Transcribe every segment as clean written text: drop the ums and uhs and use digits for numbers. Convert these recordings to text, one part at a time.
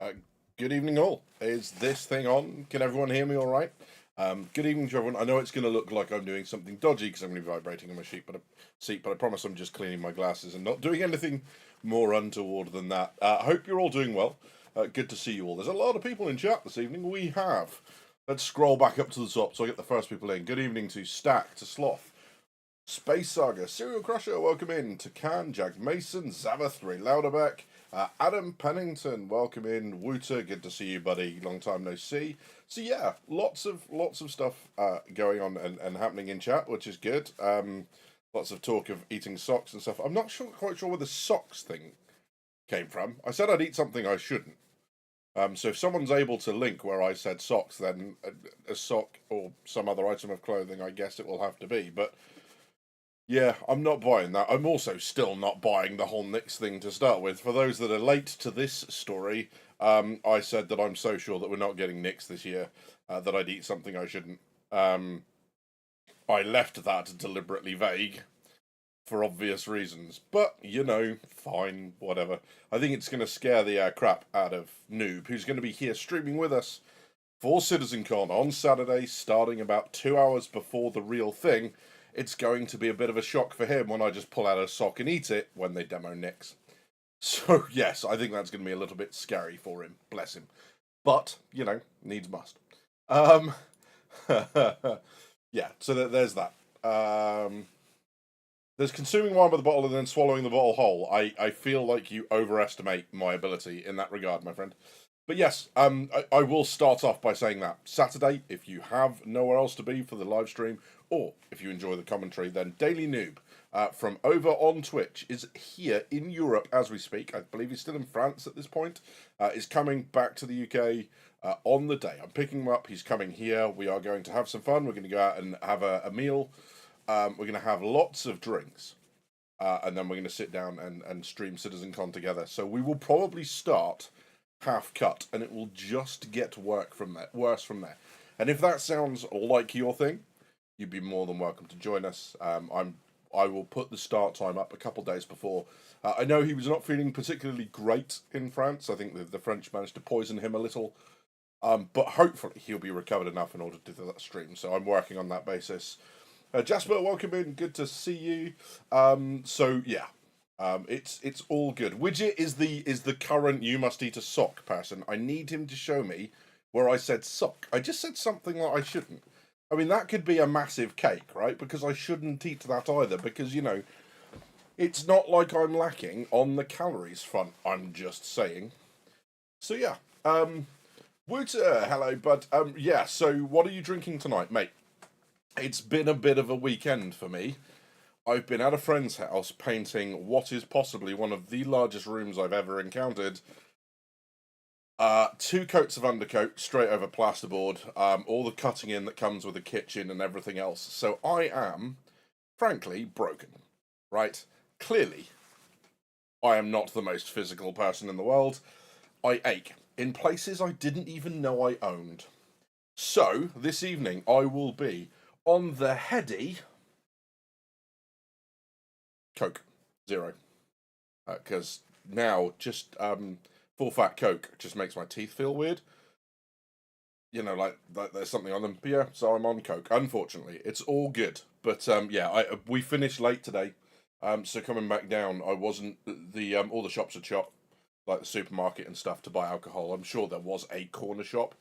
Uh, Good evening, all. Is this thing on? Can everyone hear me all right? Good evening to everyone. I know it's going to look like I'm doing something dodgy because I'm going to be vibrating on my seat, but I promise I'm just cleaning my glasses and not doing anything more untoward than that. I hope you're all doing well. Good to see you all. There's a lot of people in chat this evening. We have. Let's scroll back up to the top so I get the first people in. Good evening to Stack, to Sloth, Space Saga, Serial Crusher, welcome in to Can, Jack Mason, Zavath, Ray Louderback, Adam Pennington, welcome in, Wooter, good to see you, buddy. Long time no see. So yeah, lots of stuff going on and happening in chat, which is good. Lots of talk of eating socks and stuff. I'm not quite sure where the socks thing came from. I said I'd eat something I shouldn't. So if someone's able to link where I said socks, then a sock or some other item of clothing, I guess it will have to be. But yeah, I'm not buying that. I'm also still not buying the whole Knicks thing to start with. For those that are late to this story, I said that I'm so sure that we're not getting Knicks this year that I'd eat something I shouldn't. I left that deliberately vague for obvious reasons, but fine, whatever. I think it's going to scare the crap out of Noob, who's going to be here streaming with us for CitizenCon on Saturday, starting about 2 hours before the real thing. It's going to be a bit of a shock for him when I just pull out a sock and eat it when they demo Knicks. So, yes, I think that's going to be a little bit scary for him. Bless him. But, needs must. Yeah, so there's that. There's consuming wine by the bottle and then swallowing the bottle whole. I feel like you overestimate my ability in that regard, my friend. But yes, I will start off by saying that Saturday, if you have nowhere else to be for the live stream, or if you enjoy the commentary, then Daily Noob from over on Twitch is here in Europe as we speak. I believe he's still in France at this point. Is coming back to the UK on the day. I'm picking him up. He's coming here. We are going to have some fun. We're going to go out and have a meal. We're going to have lots of drinks. And then we're going to sit down and stream CitizenCon together. So we will probably start half cut, and it will just get worse from there. And if that sounds like your thing, you'd be more than welcome to join us. I will put the start time up a couple days before. I know he was not feeling particularly great in France. I think the French managed to poison him a little. But hopefully he'll be recovered enough in order to do that stream. So I'm working on that basis. Jasper, welcome in. Good to see you. So yeah, it's all good. Widget is the current you must eat a sock person. I need him to show me where I said sock. I just said something that I shouldn't. I mean, that could be a massive cake, right? Because I shouldn't eat that either. Because it's not like I'm lacking on the calories front. I'm just saying. So yeah, Wooter, hello, bud. Yeah. So what are you drinking tonight, mate? It's been a bit of a weekend for me. I've been at a friend's house painting what is possibly one of the largest rooms I've ever encountered. 2 coats of undercoat straight over plasterboard, all the cutting in that comes with a kitchen and everything else. So I am, frankly, broken. Right? Clearly, I am not the most physical person in the world. I ache in places I didn't even know I owned. So, this evening, I will be on the heady Coke Zero. Because now, just full fat Coke just makes my teeth feel weird. Like there's something on them. But yeah, so I'm on Coke. Unfortunately, it's all good. But yeah, we finished late today. So coming back down, I wasn't the all the shops are shut, like the supermarket and stuff, to buy alcohol. I'm sure there was a corner shop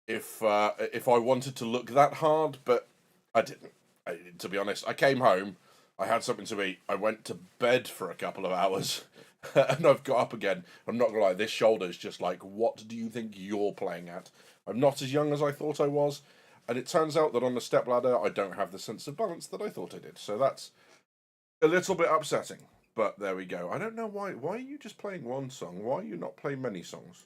if I wanted to look that hard, but I didn't. To be honest, I came home, I had something to eat, I went to bed for a couple of hours, and I've got up again. I'm not gonna lie, this shoulder's just like, what do you think you're playing at? I'm not as young as I thought I was, and it turns out that on the stepladder, I don't have the sense of balance that I thought I did. So that's a little bit upsetting. But there we go. I don't know why. Why are you just playing one song? Why are you not playing many songs?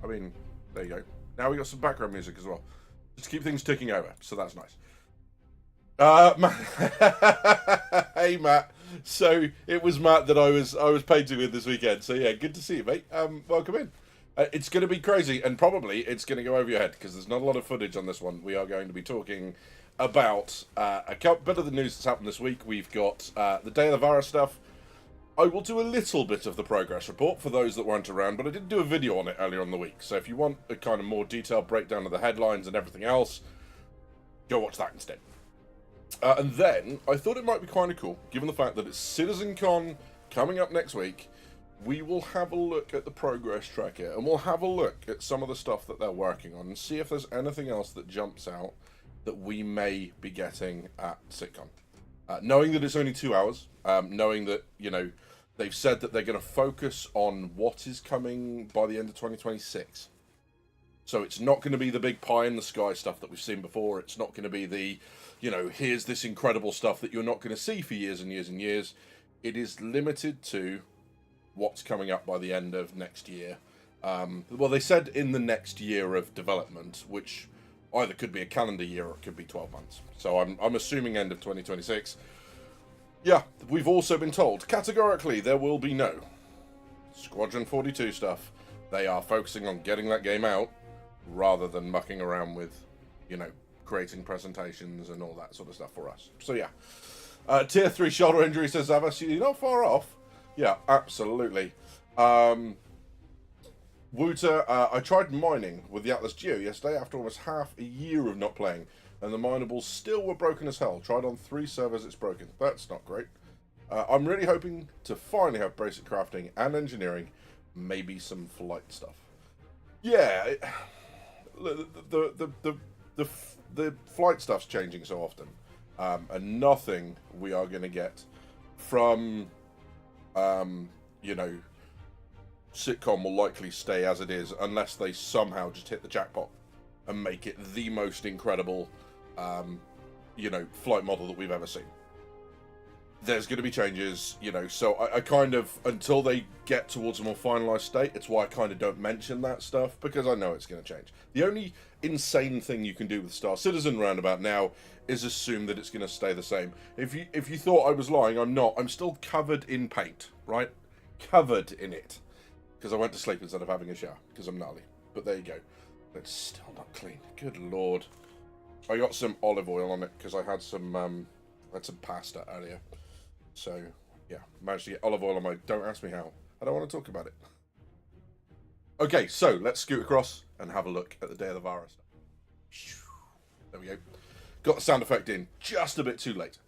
I mean, there you go. Now we got some background music as well, just to keep things ticking over. So that's nice. Hey Matt. So it was Matt that I was painting with this weekend. So yeah, good to see you, mate. Welcome in. It's going to be crazy, and probably it's going to go over your head because there's not a lot of footage on this one. We are going to be talking about a bit of the news that's happened this week. We've got the Day of the Virus stuff. I will do a little bit of the progress report for those that weren't around, but I did do a video on it earlier in the week, so if you want a kind of more detailed breakdown of the headlines and everything else, go watch that instead. And then, I thought it might be kind of cool, given the fact that it's CitizenCon coming up next week, we will have a look at the progress tracker, and we'll have a look at some of the stuff that they're working on, and see if there's anything else that jumps out that we may be getting at CitCon. Knowing that it's only 2 hours, knowing that, you know, they've said that they're going to focus on what is coming by the end of 2026. So it's not going to be the big pie in the sky stuff that we've seen before. It's not going to be the, you know, here's this incredible stuff that you're not going to see for years and years and years. It is limited to what's coming up by the end of next year. Well, they said in the next year of development, which either could be a calendar year or it could be 12 months. So I'm assuming end of 2026. Yeah, we've also been told categorically there will be no Squadron 42 stuff. They are focusing on getting that game out rather than mucking around with, you know, creating presentations and all that sort of stuff for us. So yeah. Tier 3 shoulder injury, says Zavas. You're not far off. Yeah, absolutely. Wooter, I tried mining with the Atlas Geo yesterday after almost half a year of not playing, and the minables still were broken as hell. Tried on 3 servers, it's broken. That's not great. I'm really hoping to finally have basic crafting and engineering, maybe some flight stuff. Yeah, the flight stuff's changing so often, and nothing we are going to get from, you know, sitcom will likely stay as it is unless they somehow just hit the jackpot and make it the most incredible, you know, flight model that we've ever seen. There's going to be changes, you know, so I kind of, until they get towards a more finalised state, it's why I kind of don't mention that stuff, because I know it's going to change. The only insane thing you can do with Star Citizen roundabout now is assume that it's going to stay the same. If you thought I was lying, I'm not. I'm still covered in paint, right? Covered in it. Because I went to sleep instead of having a shower, because I'm gnarly. But there you go. It's still not clean. Good lord. I got some olive oil on it, because I had some pasta earlier. So, yeah, managed to get olive oil on my... Don't ask me how. I don't want to talk about it. Okay, so let's scoot across and have a look at the Day of the Vara stuff. There we go. Got the sound effect in just a bit too late.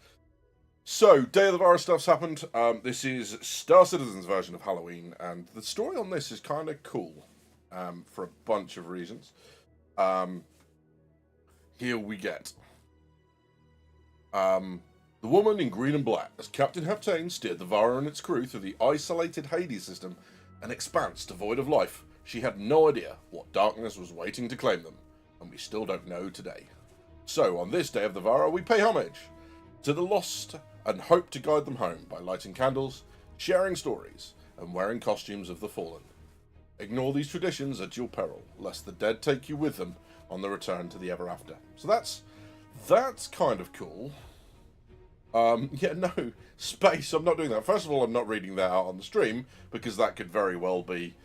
So, Day of the Vara stuff's happened. This is Star Citizen's version of Halloween, and the story on this is kind of cool for a bunch of reasons. Here we get... The woman in green and black, as Captain Heptane steered the Vara and its crew through the isolated Hades system, an expanse devoid of life, she had no idea what darkness was waiting to claim them, and we still don't know today. So, on this Day of the Vara, we pay homage to the lost and hope to guide them home by lighting candles, sharing stories, and wearing costumes of the fallen. Ignore these traditions at your peril, lest the dead take you with them on the return to the ever after. So that's kind of cool. Yeah, no, space, I'm not doing that. First of all, I'm not reading that out on the stream, because that could very well be,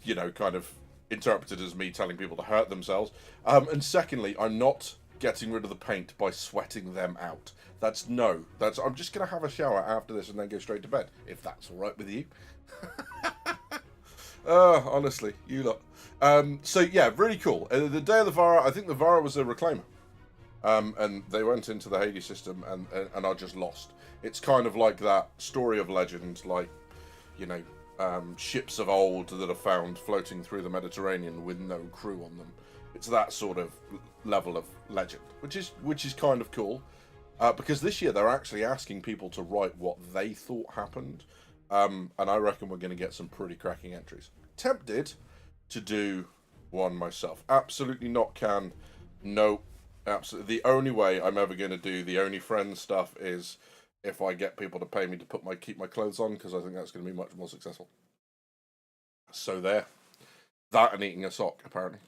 you know, kind of interpreted as me telling people to hurt themselves. And secondly, I'm not getting rid of the paint by sweating them out. I'm just going to have a shower after this and then go straight to bed, if that's alright with you. Honestly, you lot. So yeah, really cool. The Day of the Vara, I think the Vara was a reclaimer. And they went into the Hades system and are just lost. It's kind of like that story of legend, like, you know, ships of old that are found floating through the Mediterranean with no crew on them. It's that sort of level of legend, which is kind of cool. Because this year they're actually asking people to write what they thought happened. And I reckon we're going to get some pretty cracking entries. Tempted to do one myself. Absolutely not can. No. Absolutely. The only way I'm ever going to do the Only Friends stuff is if I get people to pay me to keep my clothes on, because I think that's going to be much more successful. So there. That and eating a sock, apparently.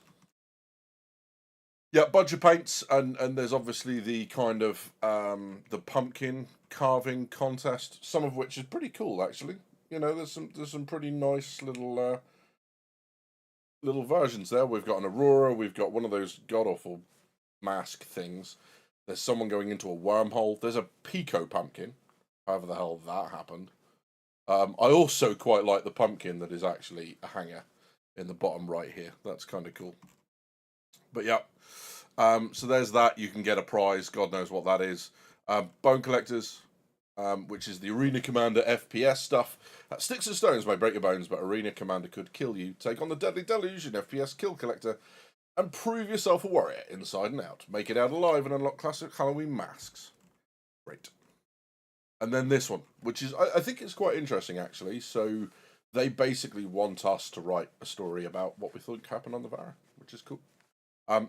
Yeah, bunch of paints, and there's obviously the kind of the pumpkin carving contest, some of which is pretty cool, actually. You know, there's some pretty nice little versions there. We've got an Aurora, we've got one of those god-awful mask things. There's someone going into a wormhole. There's a Pico pumpkin. However the hell that happened. I also quite like the pumpkin that is actually a hanger in the bottom right here. That's kind of cool. But yeah, so there's that. You can get a prize. God knows what that is. Bone collectors, which is the Arena Commander FPS stuff. Sticks and stones may break your bones, but Arena Commander could kill you. Take on the Deadly Deluge, an FPS kill collector, and prove yourself a warrior inside and out. Make it out alive and unlock classic Halloween masks. Great. And then this one, which is, I think it's quite interesting actually. So they basically want us to write a story about what we think happened on the Vara, which is cool.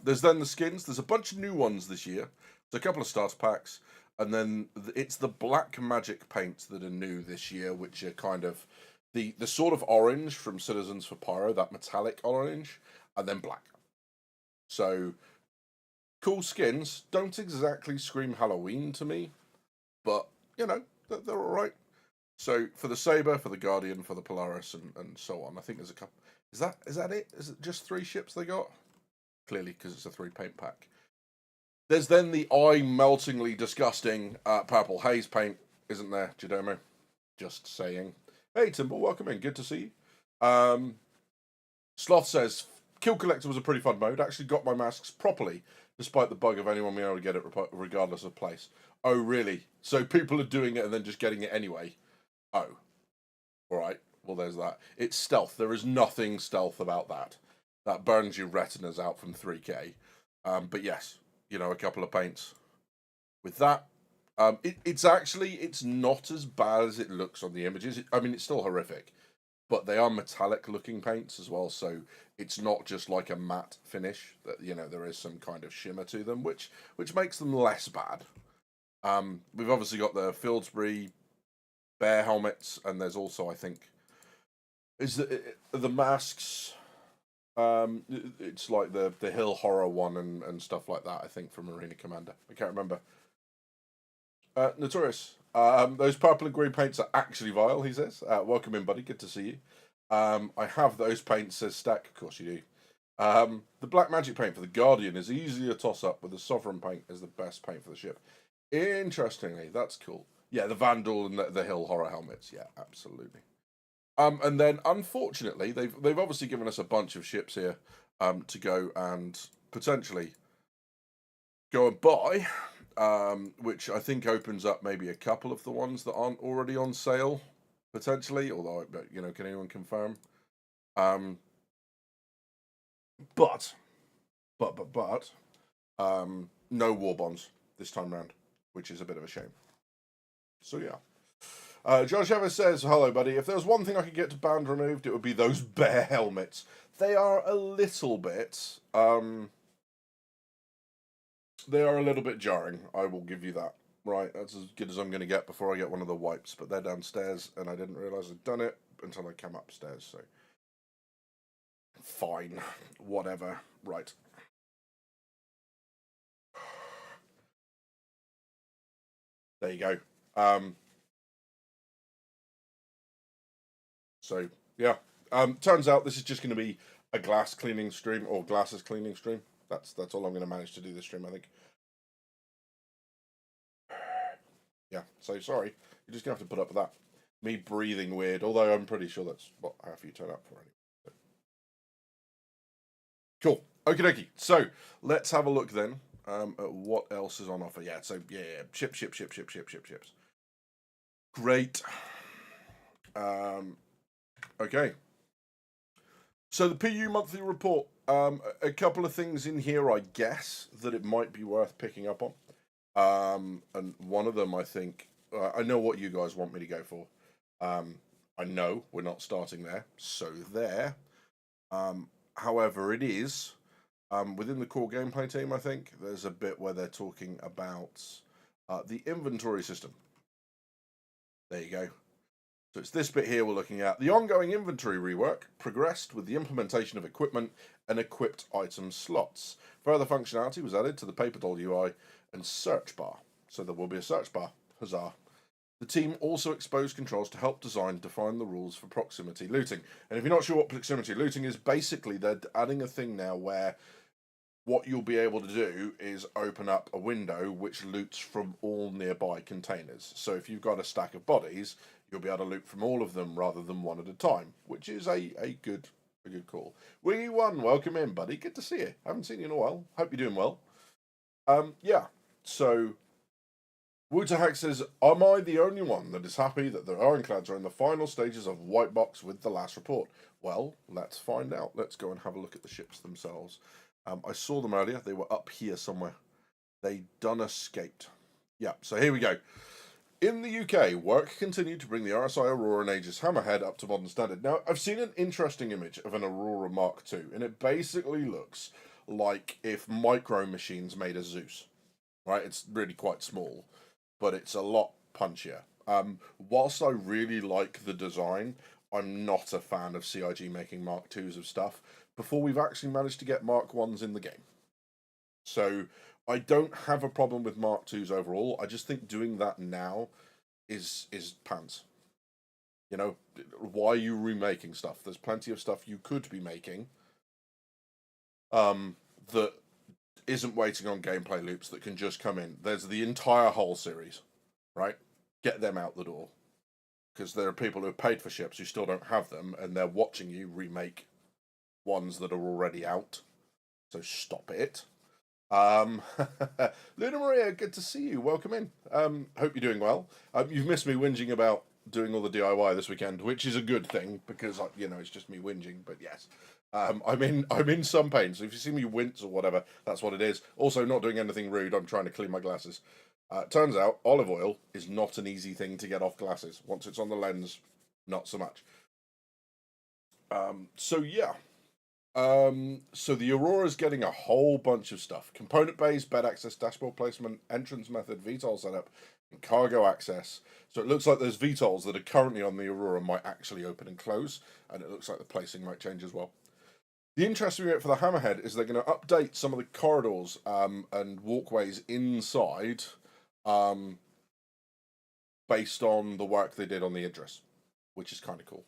There's then the skins. There's a bunch of new ones this year. There's a couple of starter packs. And then it's the black magic paints that are new this year, which are kind of the sort of orange from Citizens for Pyro, that metallic orange, and then black. So, cool skins. Don't exactly scream Halloween to me, but, you know, they're all right. So, for the Saber, for the Guardian, for the Polaris, and so on, I think there's a couple. Is that it? Is it just 3 ships they got? Clearly, because it's a 3 paint pack. There's then the eye-meltingly disgusting purple haze paint, isn't there, Jodomo? Just saying. Hey, Timble, welcome in. Good to see you. Sloth says, Kill Collector was a pretty fun mode. Actually got my masks properly, despite the bug of anyone being able to get it regardless of place. Oh, really? So people are doing it and then just getting it anyway? Oh. Alright, well there's that. It's stealth. There is nothing stealth about that. That burns your retinas out from 3K. But yes, you know, a couple of paints with that. It's not as bad as it looks on the images. I mean, it's still horrific, but they are metallic looking paints as well. So it's not just like a matte finish. That, you know, there is some kind of shimmer to them, which makes them less bad. We've obviously got the Fieldsbury bear helmets, and there's also, I think, is the masks. It's like the Hill Horror one and stuff like that, I think, from Arena Commander. I can't remember. Notorious. Those purple and green paints are actually vile, he says. Welcome in, buddy. Good to see you. I have those paints, says Stack. Of course you do. The black magic paint for the Guardian is easily a toss-up, with the Sovereign paint as the best paint for the ship. Interestingly, that's cool. Yeah, the Vandal and the Hill Horror helmets. Yeah, absolutely. And then, unfortunately, they've obviously given us a bunch of ships here to go and potentially go and buy, which I think opens up maybe a couple of the ones that aren't already on sale, potentially, although, you know, can anyone confirm? But, no war bonds this time round, which is a bit of a shame. So, yeah. Josh Evers says, hello, buddy. If there was one thing I could get to band removed, it would be those bear helmets. They are a little bit, they are a little bit jarring. I will give you that. Right, that's as good as I'm going to get before I get one of the wipes. But they're downstairs, and I didn't realise I'd done it until I came upstairs, so. Fine. Whatever. Right. There you go. So, yeah. Turns out this is just going to be a glass cleaning stream, or glasses cleaning stream. That's all I'm going to manage to do this stream, I think. Yeah, so sorry. You're just going to have to put up with that. Me breathing weird, although I'm pretty sure that's what half you turn up for anyway. So. Cool. Okie dokie. So, let's have a look then at what else is on offer. Yeah, so, yeah. Ships. Great. Okay. So the PU monthly report, a couple of things in here, I guess, that it might be worth picking up on. And one of them, I think, I know what you guys want me to go for. I know we're not starting there, so there. However, it is, within the core gameplay team, I think, there's a bit where they're talking about the inventory system. There you go. So it's this bit here we're looking at. The ongoing inventory rework progressed with the implementation of equipment and equipped item slots. Further functionality was added to the paper doll UI and search bar. So there will be a search bar. Huzzah. The team also exposed controls to help define the rules for proximity looting. And if you're not sure what proximity looting is, basically they're adding a thing now where what you'll be able to do is open up a window which loots from all nearby containers. So if you've got a stack of bodies, you'll be able to loot from all of them rather than one at a time, which is a good call. Wiggy1, welcome in, buddy. Good to see you. Haven't seen you in a while. Hope you're doing well. Yeah. So Wooterhack says, am I the only one that is happy that the Ironclads are in the final stages of White Box with the last report? Well, let's find out. Let's go and have a look at the ships themselves. I saw them earlier. They were up here somewhere. They done escaped. Yeah, so here we go. In the UK, work continued to bring the RSI Aurora and Aegis Hammerhead up to modern standard. Now, I've seen an interesting image of an Aurora Mark II, and it basically looks like if Micro Machines made a Zeus. Right? It's really quite small, but it's a lot punchier. Whilst I really like the design, I'm not a fan of CIG making Mark IIs of stuff before we've actually managed to get Mark 1s in the game. So I don't have a problem with Mark IIs overall. I just think doing that now is pants. You know, why are you remaking stuff? There's plenty of stuff you could be making that isn't waiting on gameplay loops that can just come in. There's the entire Hull series, right? Get them out the door. Because there are people who have paid for ships who still don't have them, and they're watching you remake ones that are already out. So stop it. Luna Maria, good to see you. Welcome in. Hope you're doing well. You've missed me whinging about doing all the DIY this weekend, which is a good thing because it's just me whinging. But yes, I'm in some pain. So if you see me wince or whatever, that's what it is. Also, not doing anything rude. I'm trying to clean my glasses. Turns out olive oil is not an easy thing to get off glasses. Once it's on the lens, not so much. So yeah. So the Aurora's getting a whole bunch of stuff. Component base, bed access, dashboard placement, entrance method, VTOL setup, and cargo access. So it looks like those VTOLs that are currently on the Aurora might actually open and close, and it looks like the placing might change as well. The interesting bit for the Hammerhead is they're going to update some of the corridors and walkways inside based on the work they did on the Idris, which is kind of cool.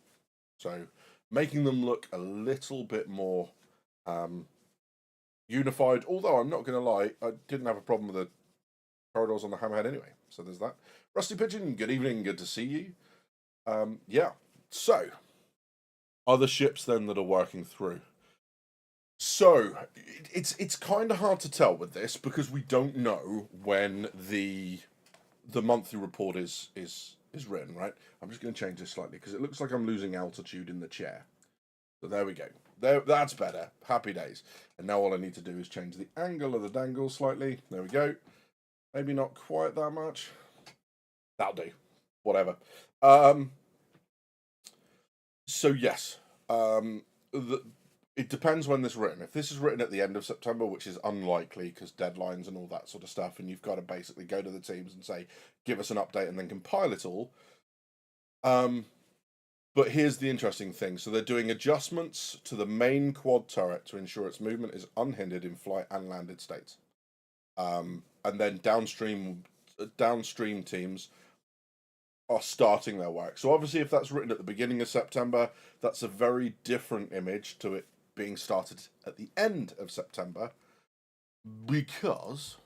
So making them look a little bit more unified. Although I'm not going to lie, I didn't have a problem with the corridors on the Hammerhead anyway. So there's that. Rusty Pigeon, good evening, good to see you. Yeah. So other ships then that are working through. So it's kind of hard to tell with this because we don't know when the monthly report is written, right? I'm just going to change this slightly because it looks like I'm losing altitude in the chair. So there we go. That's better. Happy days. And now all I need to do is change the angle of the dangle slightly. There we go. Maybe not quite that much. That'll do. Whatever. So yes. It depends when this is written. If this is written at the end of September, which is unlikely because deadlines and all that sort of stuff, and you've got to basically go to the teams and say, give us an update and then compile it all. But here's the interesting thing. So they're doing adjustments to the main quad turret to ensure its movement is unhindered in flight and landed states. And then downstream teams are starting their work. So obviously if that's written at the beginning of September, that's a very different image to it being started at the end of September because,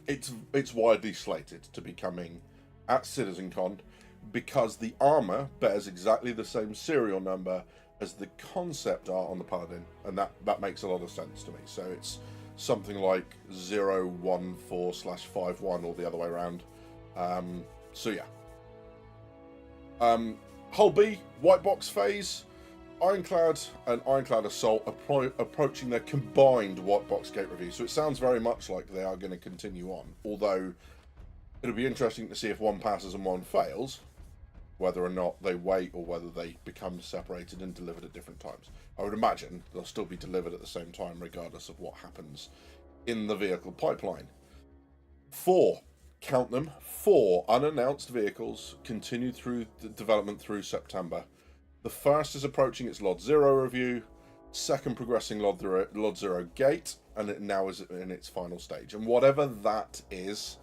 it's widely slated to be coming at CitizenCon because the armor bears exactly the same serial number as the concept art on the Paladin, and that makes a lot of sense to me. So it's something like 014/51 or the other way around. So yeah. Hull B, white box phase, Ironclad and Ironclad Assault approaching their combined white box gate review. So it sounds very much like they are going to continue on, although it'll be interesting to see if one passes and one fails, whether or not they wait or whether they become separated and delivered at different times. I would imagine they'll still be delivered at the same time regardless of what happens in the vehicle pipeline. 4 unannounced vehicles continued through the development through September. The first is approaching its Lot 0 review, second progressing Lot 0 gate, and it now is in its final stage. And whatever that is,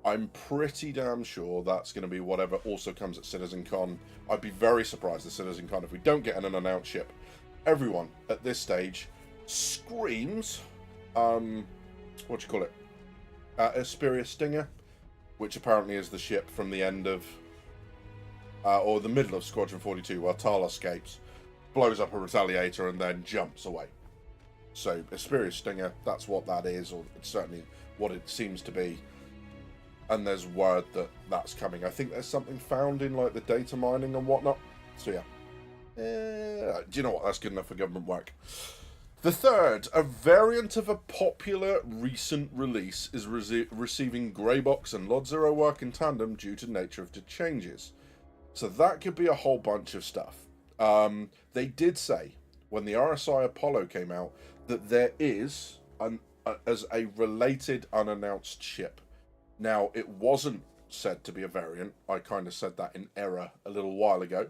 I'm pretty damn sure that's going to be whatever also comes at CitizenCon. I'd be very surprised at CitizenCon if we don't get an unannounced ship. Everyone at this stage screams, what do you call it? Asperia Stinger, which apparently is the ship from the end of, or the middle of Squadron 42, where Tal escapes, blows up a Retaliator, and then jumps away. So, Asperia Stinger, that's what that is, or it's certainly what it seems to be. And there's word that that's coming. I think there's something found in, like, the data mining and whatnot. So, yeah. Do you know what? That's good enough for government work. The third, a variant of a popular recent release is receiving Greybox and Lot Zero work in tandem due to nature of the changes. So that could be a whole bunch of stuff. They did say, when the RSI Apollo came out, that there is, as a related unannounced ship. Now, it wasn't said to be a variant. I kind of said that in error a little while ago.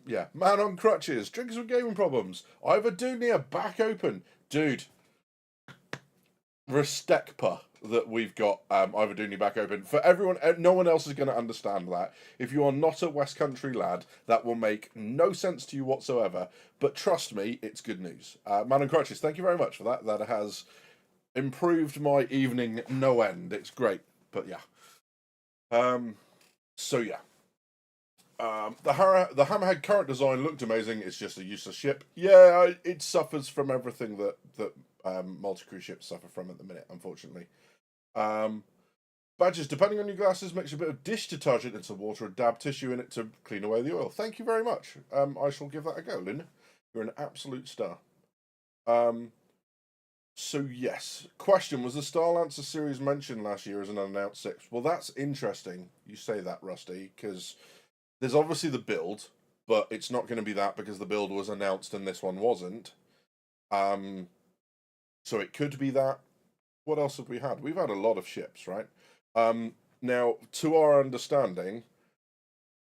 Yeah, man on crutches, drinkers with gaming problems. Ivor Dunia back open. Dude, Restekpa that we've got Ivor Dunia back open. For everyone, no one else is going to understand that. If you are not a West Country lad, that will make no sense to you whatsoever. But trust me, it's good news. Man on crutches, thank you very much for that. That has improved my evening no end. It's great. But yeah. So yeah. The Hammerhead current design looked amazing. It's just a useless ship. Yeah, it suffers from everything that multi-crew ships suffer from at the minute, unfortunately. Badges, depending on your glasses, mix a bit of dish detergent into water and dab tissue in it to clean away the oil. Thank you very much. I shall give that a go, Lynn. You're an absolute star. So yes, question, was the Starlancer series mentioned last year as an unannounced 6? Well, that's interesting you say that, Rusty, because there's obviously the build, but it's not going to be that because the build was announced and this one wasn't. So it could be that. What else have we had? We've had a lot of ships, right? Now, to our understanding,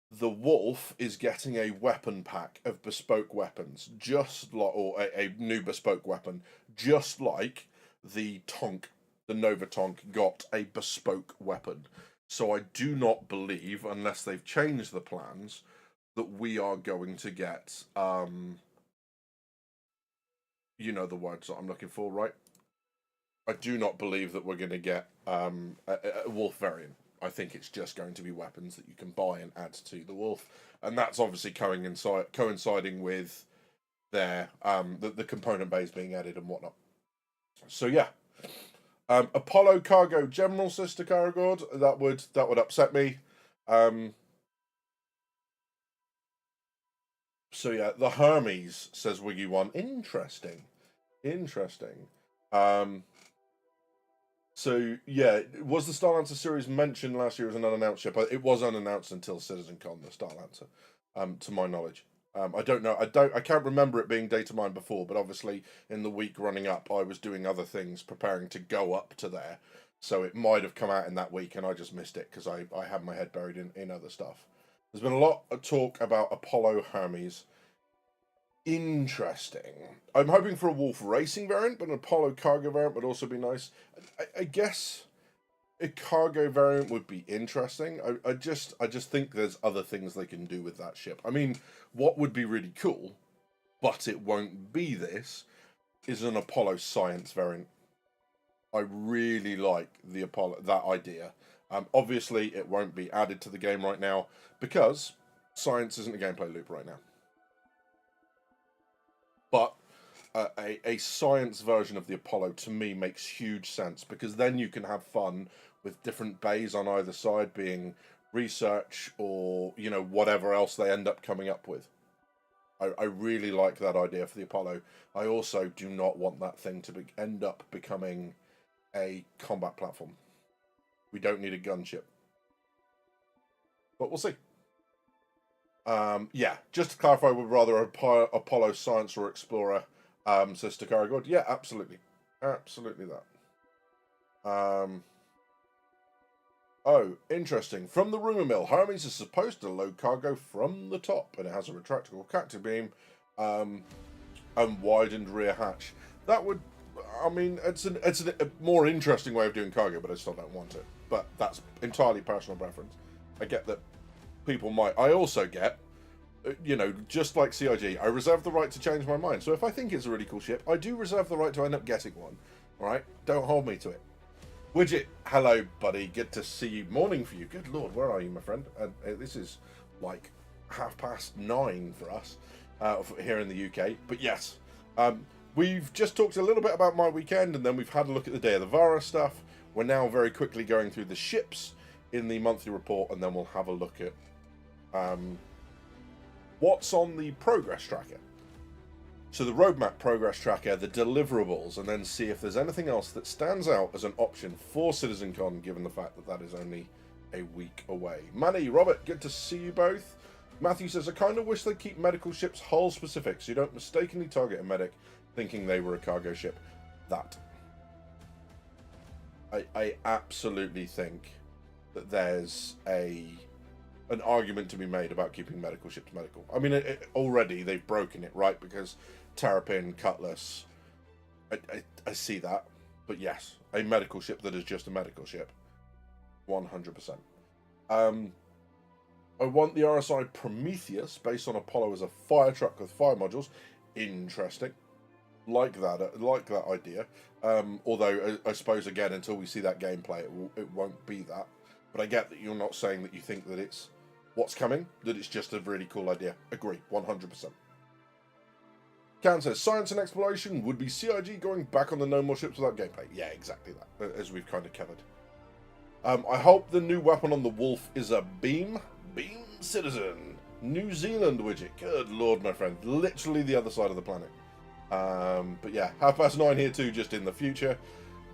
the Wolf is getting a weapon pack of bespoke weapons, just like, or a new bespoke weapon, just like the Tonk, the Nova Tonk, got a bespoke weapon. So I do not believe, unless they've changed the plans, that we are going to get, you know the words that I'm looking for, right? I do not believe that we're going to get a Wolf variant. I think it's just going to be weapons that you can buy and add to the Wolf, and that's obviously coinciding with their the component base being added and whatnot. So yeah, Apollo Cargo General, Sister Caragord, that would upset me. So yeah, the Hermes, says Wiggy1. Interesting. So yeah, was the Starlancer series mentioned last year as an unannounced ship? It was unannounced until CitizenCon, the Starlancer, to my knowledge. I don't know. I can't remember it being data mined before, but obviously in the week running up, I was doing other things, preparing to go up to there. So it might have come out in that week, and I just missed it because I had my head buried in other stuff. There's been a lot of talk about Apollo Hermes. Interesting. I'm hoping for a Wolf Racing variant, but an Apollo Cargo variant would also be nice. I guess a cargo variant would be interesting. I just think there's other things they can do with that ship. I mean, what would be really cool, but it won't be this, is an Apollo Science variant. I really like the Apollo, that idea. Obviously, it won't be added to the game right now because Science isn't a gameplay loop right now. But a science version of the Apollo, to me, makes huge sense because then you can have fun with different bays on either side being research or, you know, whatever else they end up coming up with. I really like that idea for the Apollo. I also do not want that thing to end up becoming a combat platform. We don't need a gunship. But we'll see. Yeah, just to clarify, would rather Apollo Science or Explorer, Sister Caragod. Yeah, absolutely. Absolutely that. Oh, interesting. From the rumour mill, Hermes is supposed to load cargo from the top, and it has a retractable cactus beam, and widened rear hatch. That would, I mean, it's a more interesting way of doing cargo, but I still don't want it. But that's entirely personal preference. I get that people might. I also get, you know, just like CIG, I reserve the right to change my mind. So if I think it's a really cool ship, I do reserve the right to end up getting one. All right? Don't hold me to it. Widget, hello, buddy. Good to see you. Morning for you. Good lord, where are you, my friend? This is like 9:30 for us here in the UK. But yes, we've just talked a little bit about my weekend, and then we've had a look at the Day of the Vara stuff. We're now very quickly going through the ships in the monthly report, and then we'll have a look at what's on the progress tracker. So the roadmap progress tracker, the deliverables, and then see if there's anything else that stands out as an option for CitizenCon, given the fact that that is only a week away. Manny, Robert, good to see you both. Matthew says, I kind of wish they'd keep medical ships hull specific, so you don't mistakenly target a medic thinking they were a cargo ship. That. I absolutely think that there's an argument to be made about keeping medical ships medical. I mean, already they've broken it, right? Because Terrapin, Cutlass, I see that. But yes, a medical ship that is just a medical ship. 100%. I want the RSI Prometheus based on Apollo as a fire truck with fire modules. Interesting. Like that idea. Although, I suppose, again, until we see that gameplay, it won't be that. But I get that you're not saying that you think that it's what's coming, that it's just a really cool idea. Agree, 100%. Can says, science and exploration would be CIG going back on the no more ships without gameplay. Yeah, exactly that, as we've kind of covered. I hope the new weapon on the Wolf is a beam. Beam Citizen. New Zealand widget. Good lord, my friend. Literally the other side of the planet. But yeah, 9:30 here too, just in the future.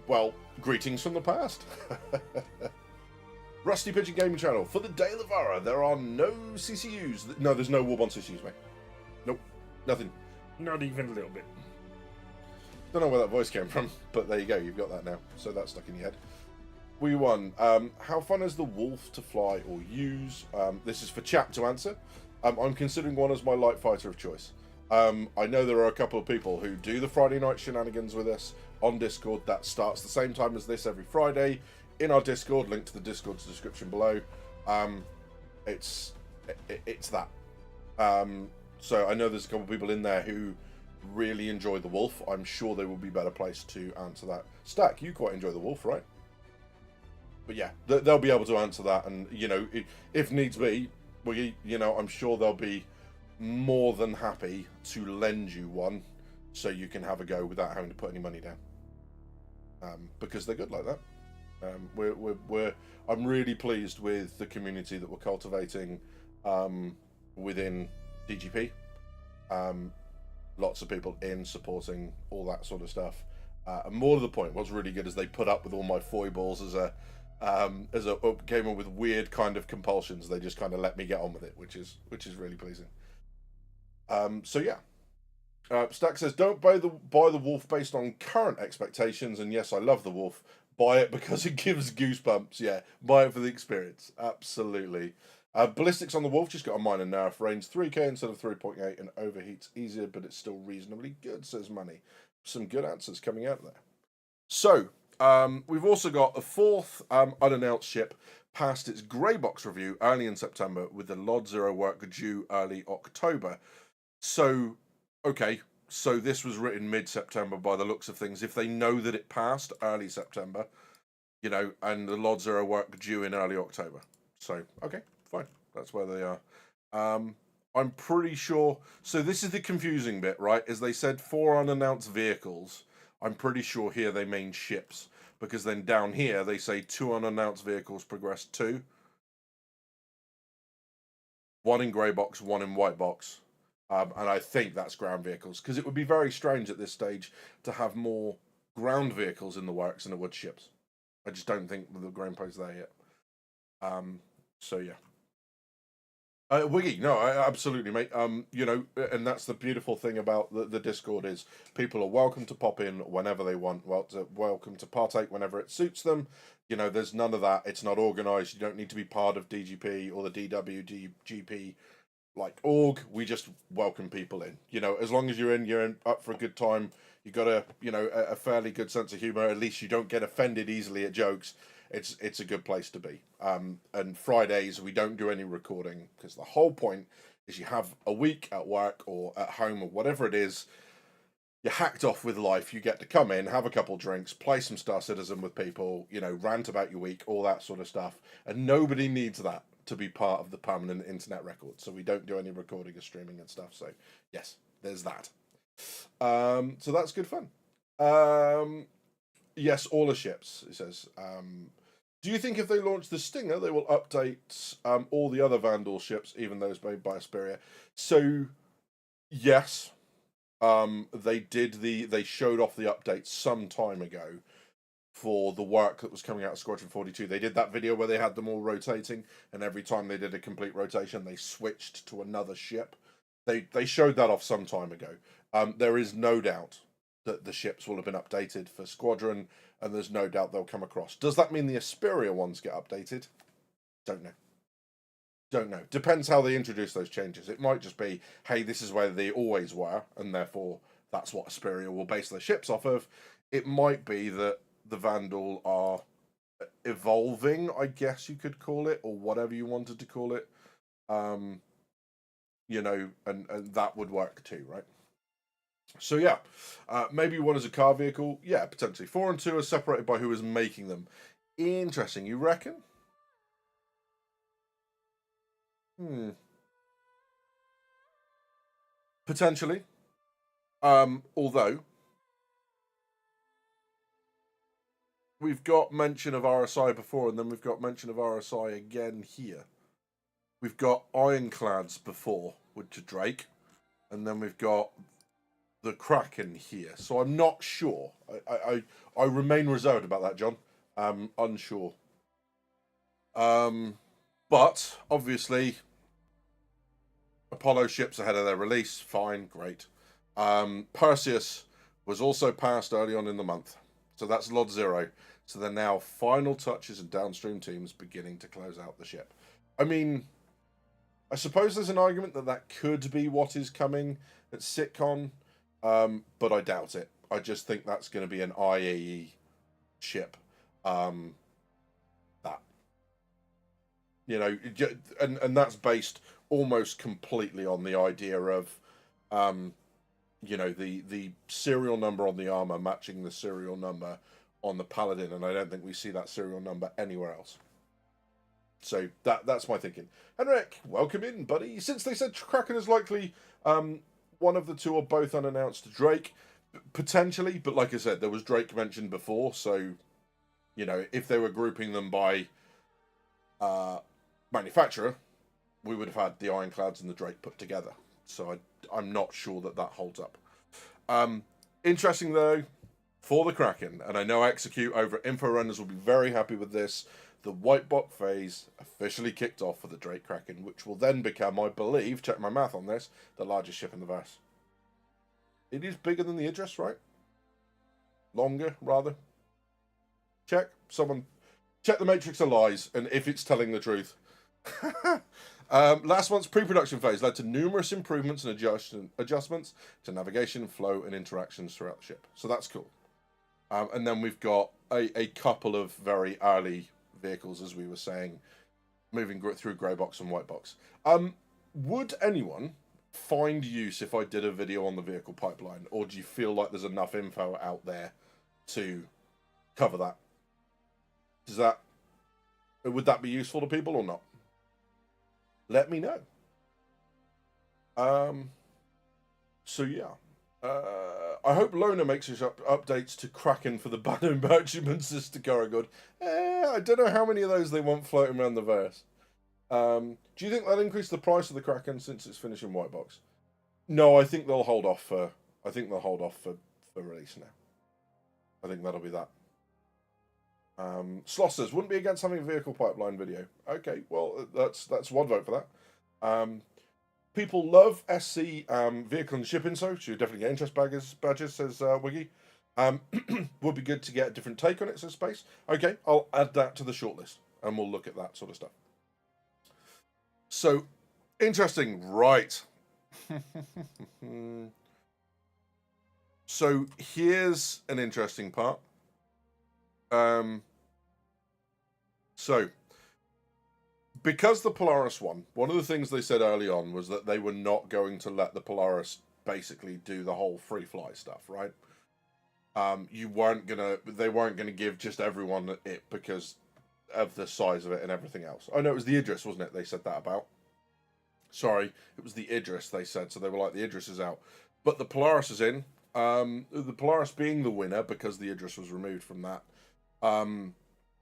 Well, greetings from the past. Rusty Pigeon Gaming Channel. For the Day of the Vara, there are no CCUs. No, there's no Warbond CCUs, mate. Nope. Nothing. Not even a little bit. Don't know where that voice came from, but there you go. You've got that now. So that's stuck in your head. We won. How fun is the Wolf to fly or use? This is for chat to answer. I'm considering one as my light fighter of choice. I know there are a couple of people who do the Friday night shenanigans with us on Discord. That starts the same time as this every Friday in our Discord. Link to the Discord's description below. It's that. So I know there's a couple of people in there who really enjoy the Wolf. I'm sure they will be better placed to answer that. Stack, you quite enjoy the Wolf, right? But yeah, they'll be able to answer that, and you know, if needs be, I'm sure they'll be more than happy to lend you one, so you can have a go without having to put any money down. Because they're good like that. I'm really pleased with the community that we're cultivating within DGP. Lots of people in supporting all that sort of stuff. And more to the point, what's really good is they put up with all my foibles as a came up with weird kind of compulsions. They just kind of let me get on with it, which is really pleasing. So yeah. Stack says, don't buy the Wolf based on current expectations, and yes, I love the Wolf. Buy it because it gives goosebumps. Yeah, buy it for the experience. Absolutely. Ballistics on the Wolf just got a minor nerf. Range 3k instead of 3.8 and overheats easier, but it's still reasonably good, says Money. Some good answers coming out there. So, we've also got a fourth unannounced ship past its grey box review early in September with the Lod Zero work due early October. So, okay, so this was written mid-September by the looks of things. If they know that it passed early September, you know, and the Lod Zero work due in early October. So, okay, fine. That's where they are. I'm pretty sure... So this is the confusing bit, right? Is they said 4 unannounced vehicles. I'm pretty sure here they mean ships. Because then down here they say 2 unannounced vehicles progress 2. 1 in grey box, 1 in white box. And I think that's ground vehicles. Because it would be very strange at this stage to have more ground vehicles in the works than it would ships. I just don't think the gameplay is there yet. So yeah. Wiggy, no, absolutely, mate. You know, and that's the beautiful thing about the Discord is people are welcome to pop in whenever they want. Welcome to partake whenever it suits them. You know, there's none of that. It's not organised. You don't need to be part of DGP or the DWGP like org, we just welcome people in. You know, as long as you're in up for a good time. You got a fairly good sense of humor. At least you don't get offended easily at jokes. It's a good place to be. And Fridays we don't do any recording because the whole point is you have a week at work or at home or whatever it is. You're hacked off with life. You get to come in, have a couple drinks, play some Star Citizen with people. You know, rant about your week, all that sort of stuff. And nobody needs that to be part of the permanent internet record. So we don't do any recording or streaming and stuff. So yes, there's that. So that's good fun. Yes, all the ships, it says. Do you think if they launch the Stinger, they will update all the other Vandal ships, even those made by Asperia? So, yes, they showed off the updates some time ago for the work that was coming out of Squadron 42. They did that video where they had them all rotating, and every time they did a complete rotation, they switched to another ship. They showed that off some time ago. There is no doubt that the ships will have been updated for Squadron, and there's no doubt they'll come across. Does that mean the Asperia ones get updated? Don't know. Don't know. Depends how they introduce those changes. It might just be, hey, this is where they always were, and therefore that's what Asperia will base their ships off of. It might be that the Vandal are evolving, I guess you could call it, or whatever you wanted to call it. You know, and that would work too, right? So yeah, maybe one is a car vehicle. Yeah, potentially. 4 and 2 are separated by who is making them. Interesting. You reckon? Potentially. Although we've got mention of RSI before, and then we've got mention of RSI again here. We've got Ironclads before with Drake, and then we've got the Kraken here. So I'm not sure. I remain reserved about that, John. Unsure. But obviously, Apollo ships ahead of their release. Fine, great. Perseus was also passed early on in the month, so that's Lot 0. So they're now final touches and downstream teams beginning to close out the ship. I mean, I suppose there's an argument that that could be what is coming at CitizenCon, but I doubt it. I just think that's going to be an IAE ship. That, you know, and that's based almost completely on the idea of, you know, the serial number on the armor matching the serial number on the Paladin, and I don't think we see that serial number anywhere else. So that's my thinking. Henrik, welcome in, buddy. Since they said Kraken is likely one of the two or both unannounced, Drake, potentially, but like I said, there was Drake mentioned before, so, you know, if they were grouping them by manufacturer, we would have had the Ironclads and the Drake put together. So I'm not sure that holds up. Interesting, though, for the Kraken, and I know Execute over at Info Runners will be very happy with this, the white bot phase officially kicked off for the Drake Kraken, which will then become, I believe, check my math on this, the largest ship in the verse. It is bigger than the Idris, right? Longer, rather. Check. Someone check the Matrix of Lies, and if it's telling the truth. Last month's pre-production phase led to numerous improvements and adjustments to navigation, flow, and interactions throughout the ship. So that's cool. And then we've got a couple of very early vehicles, as we were saying, moving through grey box and white box. Would anyone find use if I did a video on the vehicle pipeline, or do you feel like there's enough info out there to cover that? Would that be useful to people or not? Let me know. So yeah. I hope Lona makes his updates to Kraken for the Banner Merchantman Sister Karagod. I don't know how many of those they want floating around the verse. Do you think that'll increase the price of the Kraken since it's finishing white box? No, I think they'll hold off for. For release now. I think that'll be that. Slossers wouldn't be against having a vehicle pipeline video. Okay, well that's one vote for that. People love SC vehicle and ship info, so you definitely get interest badges, says Wiggy. Would be good to get a different take on it, says Space. Okay, I'll add that to the shortlist, and we'll look at that sort of stuff. So, Interesting, right. So here's an interesting part. So because the Polaris won, one of the things they said early on was that they were not going to let the Polaris basically do the whole free fly stuff, right? They weren't gonna give just everyone it because of the size of it and everything else. Oh no, it was the Idris, wasn't it? They said that about. Sorry, it was the Idris. They said so. They were like, the Idris is out, but the Polaris is in. The Polaris being the winner because the Idris was removed from that.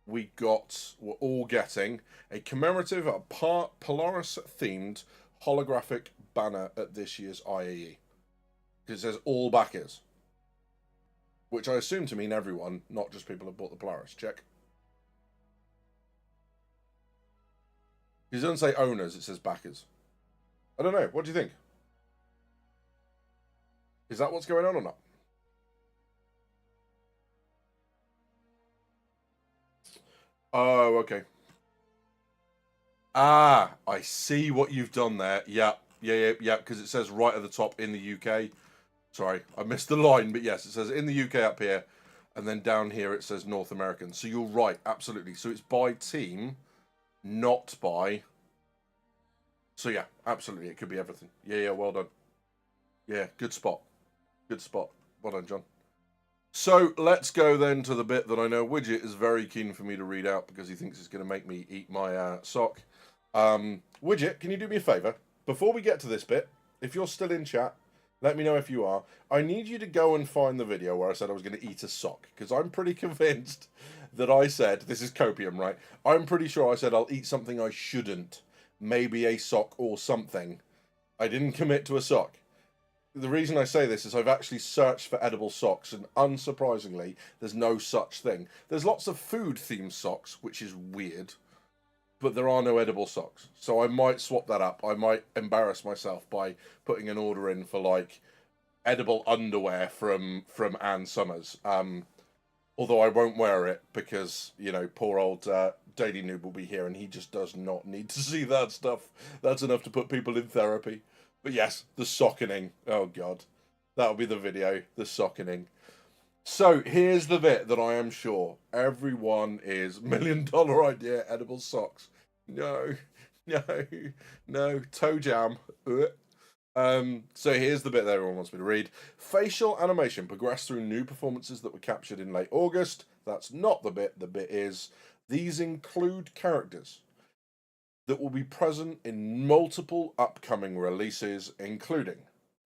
We're all getting a commemorative Polaris themed holographic banner at this year's IAE. It says all backers, which I assume to mean everyone, not just people who bought the Polaris. Check. It doesn't say owners, it says backers. I don't know. What do you think? Is that what's going on or not? Oh, okay. Ah, I see what you've done there. Yeah, because it says right at the top in the UK. Sorry, I missed the line, but yes, it says in the UK up here, and then down here it says North American. So you're right, absolutely. So it's by team, not by... So yeah, absolutely, it could be everything. Yeah, well done. Yeah, good spot. Good spot. Well done, John. So let's go then to the bit that I know Widget is very keen for me to read out because he thinks it's going to make me eat my sock. Widget, can you do me a favour? Before we get to this bit, if you're still in chat, let me know if you are. I need you to go and find the video where I said I was going to eat a sock because I'm pretty convinced that I said, this is copium, right? I'm pretty sure I said I'll eat something I shouldn't. Maybe a sock or something. I didn't commit to a sock. The reason I say this is I've actually searched for edible socks, and unsurprisingly, there's no such thing. There's lots of food-themed socks, which is weird, but there are no edible socks. So I might swap that up. I might embarrass myself by putting an order in for, like, edible underwear from Ann Summers. Although I won't wear it because, you know, poor old Daily Noob will be here and he just does not need to see that stuff. That's enough to put people in therapy. But yes, the sockening. Oh, God. That'll be the video. The sockening. So, here's the bit that I am sure everyone is $1,000,000 idea edible socks. No. No. No. Toe jam. So here's the bit that everyone wants me to read. Facial animation progressed through new performances that were captured in late August. That's not the bit. The bit is, these include characters that will be present in multiple upcoming releases, including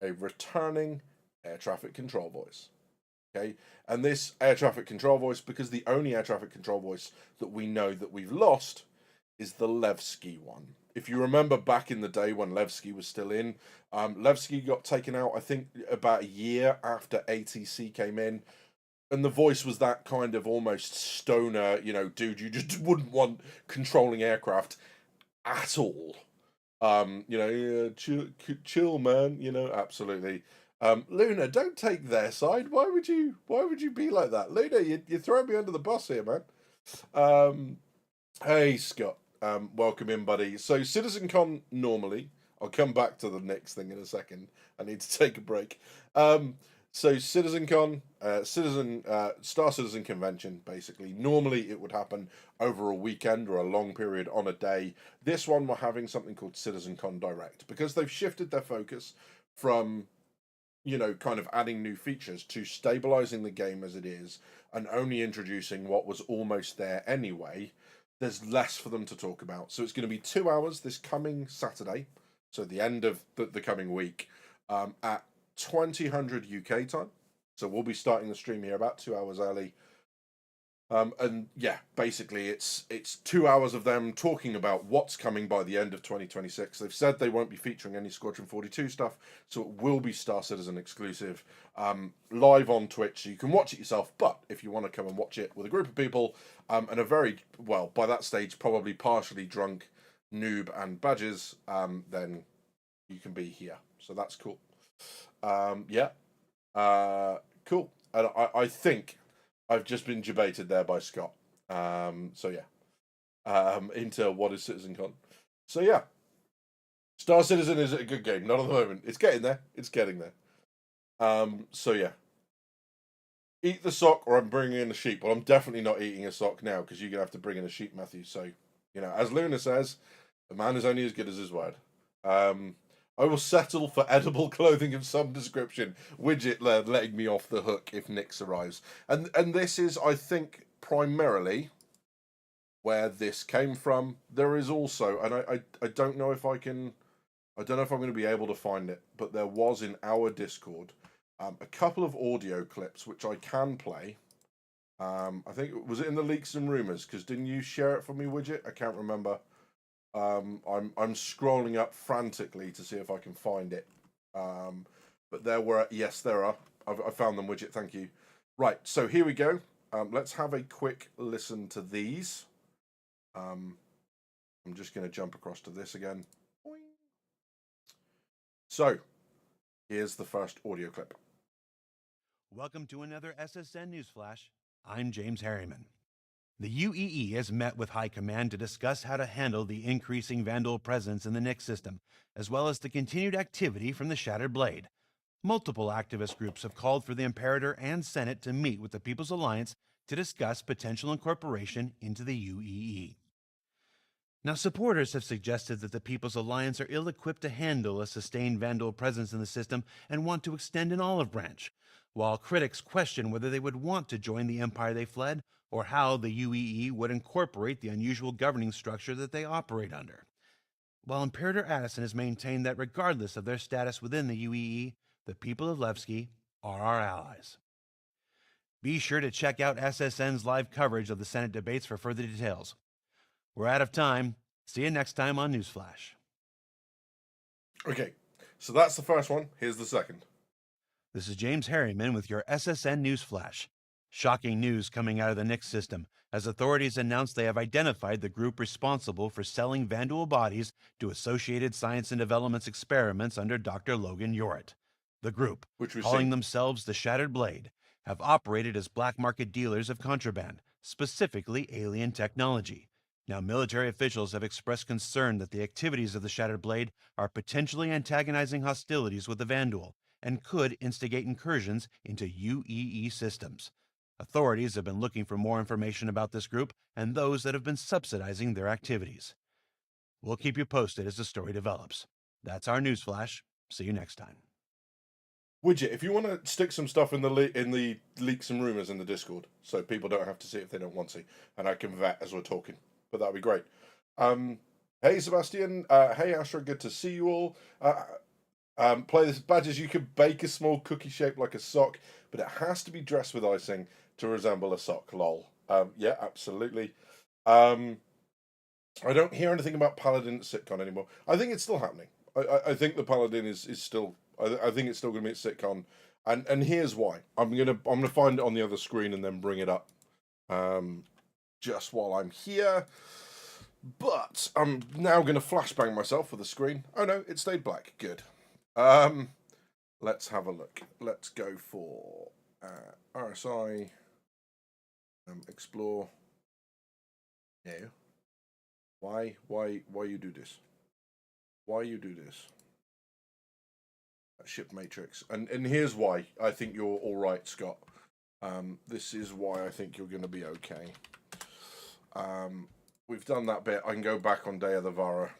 a returning air traffic control voice. Okay, and this air traffic control voice, because the only air traffic control voice that we know that we've lost is the Levski one. If you remember back in the day when Levski was still in, Levski got taken out, I think, about a year after ATC came in. And the voice was that kind of almost stoner, you know, dude, you just wouldn't want controlling aircraft at all. You know, yeah, chill, man. You know, absolutely. Luna, don't take their side. Why would you be like that, Luna? You throw me under the bus here, man. Hey Scott, welcome in, buddy. So CitizenCon normally, I'll come back to the next thing in a second. I need to take a break. So CitizenCon, Star Citizen Convention, basically. Normally it would happen over a weekend or a long period on a day. This one we're having something called CitizenCon Direct because they've shifted their focus from, you know, kind of adding new features to stabilizing the game as it is and only introducing what was almost there anyway. There's less for them to talk about. So it's going to be 2 hours this coming Saturday, so the end of the coming week, at 2000 UK time. So we'll be starting the stream here about 2 hours early. And yeah, basically it's 2 hours of them talking about what's coming by the end of 2026. They've said they won't be featuring any Squadron 42 stuff, so it will be Star Citizen exclusive, live on Twitch, so you can watch it yourself. But if you want to come and watch it with a group of people, and a very, well, by that stage, probably partially drunk Noob and Badges, then you can be here. So that's cool. Yeah. Cool. And I think I've just been debated there by Scott. So yeah. Into what is CitizenCon. So yeah. Star Citizen is a good game. Not at the moment. It's getting there. It's getting there. So yeah, eat the sock, or I'm bringing in a sheep. Well, I'm definitely not eating a sock now because you're gonna have to bring in a sheep, Matthew. So, as Luna says, a man is only as good as his word. Um, I will settle for edible clothing of some description. Widget letting me off the hook if Nix arrives, and this is, I think, primarily where this came from. There is also, and I don't know if I can. I don't know if I'm going to be able to find it, but there was in our Discord a couple of audio clips which I can play. I think was it in the leaks and rumors? Because didn't you share it for me, Widget? I can't remember. I'm scrolling up frantically to see if I can find it. But there were, yes, there are. I found them, Widget. Thank you. Right, so here we go. Let's have a quick listen to these. I'm just going to jump across to this again. So, here's the first audio clip. Welcome to another SSN Newsflash. I'm James Harriman. The UEE has met with High Command to discuss how to handle the increasing Vandal presence in the Nix system, as well as the continued activity from the Shattered Blade. Multiple activist groups have called for the Imperator and Senate to meet with the People's Alliance to discuss potential incorporation into the UEE. Now, supporters have suggested that the People's Alliance are ill-equipped to handle a sustained Vandal presence in the system and want to extend an olive branch, while critics question whether they would want to join the empire they fled or how the UEE would incorporate the unusual governing structure that they operate under. While Imperator Addison has maintained that regardless of their status within the UEE, the people of Levski are our allies. Be sure to check out SSN's live coverage of the Senate debates for further details. We're out of time. See you next time on Newsflash. Okay, so that's the first one. Here's the second. This is James Harriman with your SSN Newsflash. Shocking news coming out of the Nix system as authorities announced they have identified the group responsible for selling Vandal bodies to Associated Science and Development's experiments under Dr. Logan Yoret. The group, calling themselves the Shattered Blade, have operated as black market dealers of contraband, specifically alien technology. Now, military officials have expressed concern that the activities of the Shattered Blade are potentially antagonizing hostilities with the Vandal and could instigate incursions into UEE systems. Authorities have been looking for more information about this group and those that have been subsidizing their activities. We'll keep you posted as the story develops. That's our Newsflash. See you next time. Widget, if you want to stick some stuff in the leaks and rumors in the Discord, so people don't have to see it if they don't want to, and I can vet as we're talking, but that'd be great. Hey Sebastian, hey Astra, good to see you all. Play this badges. You can bake a small cookie shaped like a sock, but it has to be dressed with icing to resemble a sock. Lol. Yeah, absolutely. I don't hear anything about Paladin at CitizenCon anymore. I think it's still happening. I think the Paladin is still. I think it's still going to be at CitizenCon, and here's why. I'm gonna find it on the other screen and then bring it up. Just while I'm here. But I'm now going to flashbang myself with the screen. Oh no, it stayed black. Good. Let's have a look. Let's go for RSI. Explore. Yeah. Why you do this? Why you do this? Ship matrix. And here's why I think you're all right, Scott. This is why I think you're going to be okay. We've done that bit. I can go back on Day of the Vara.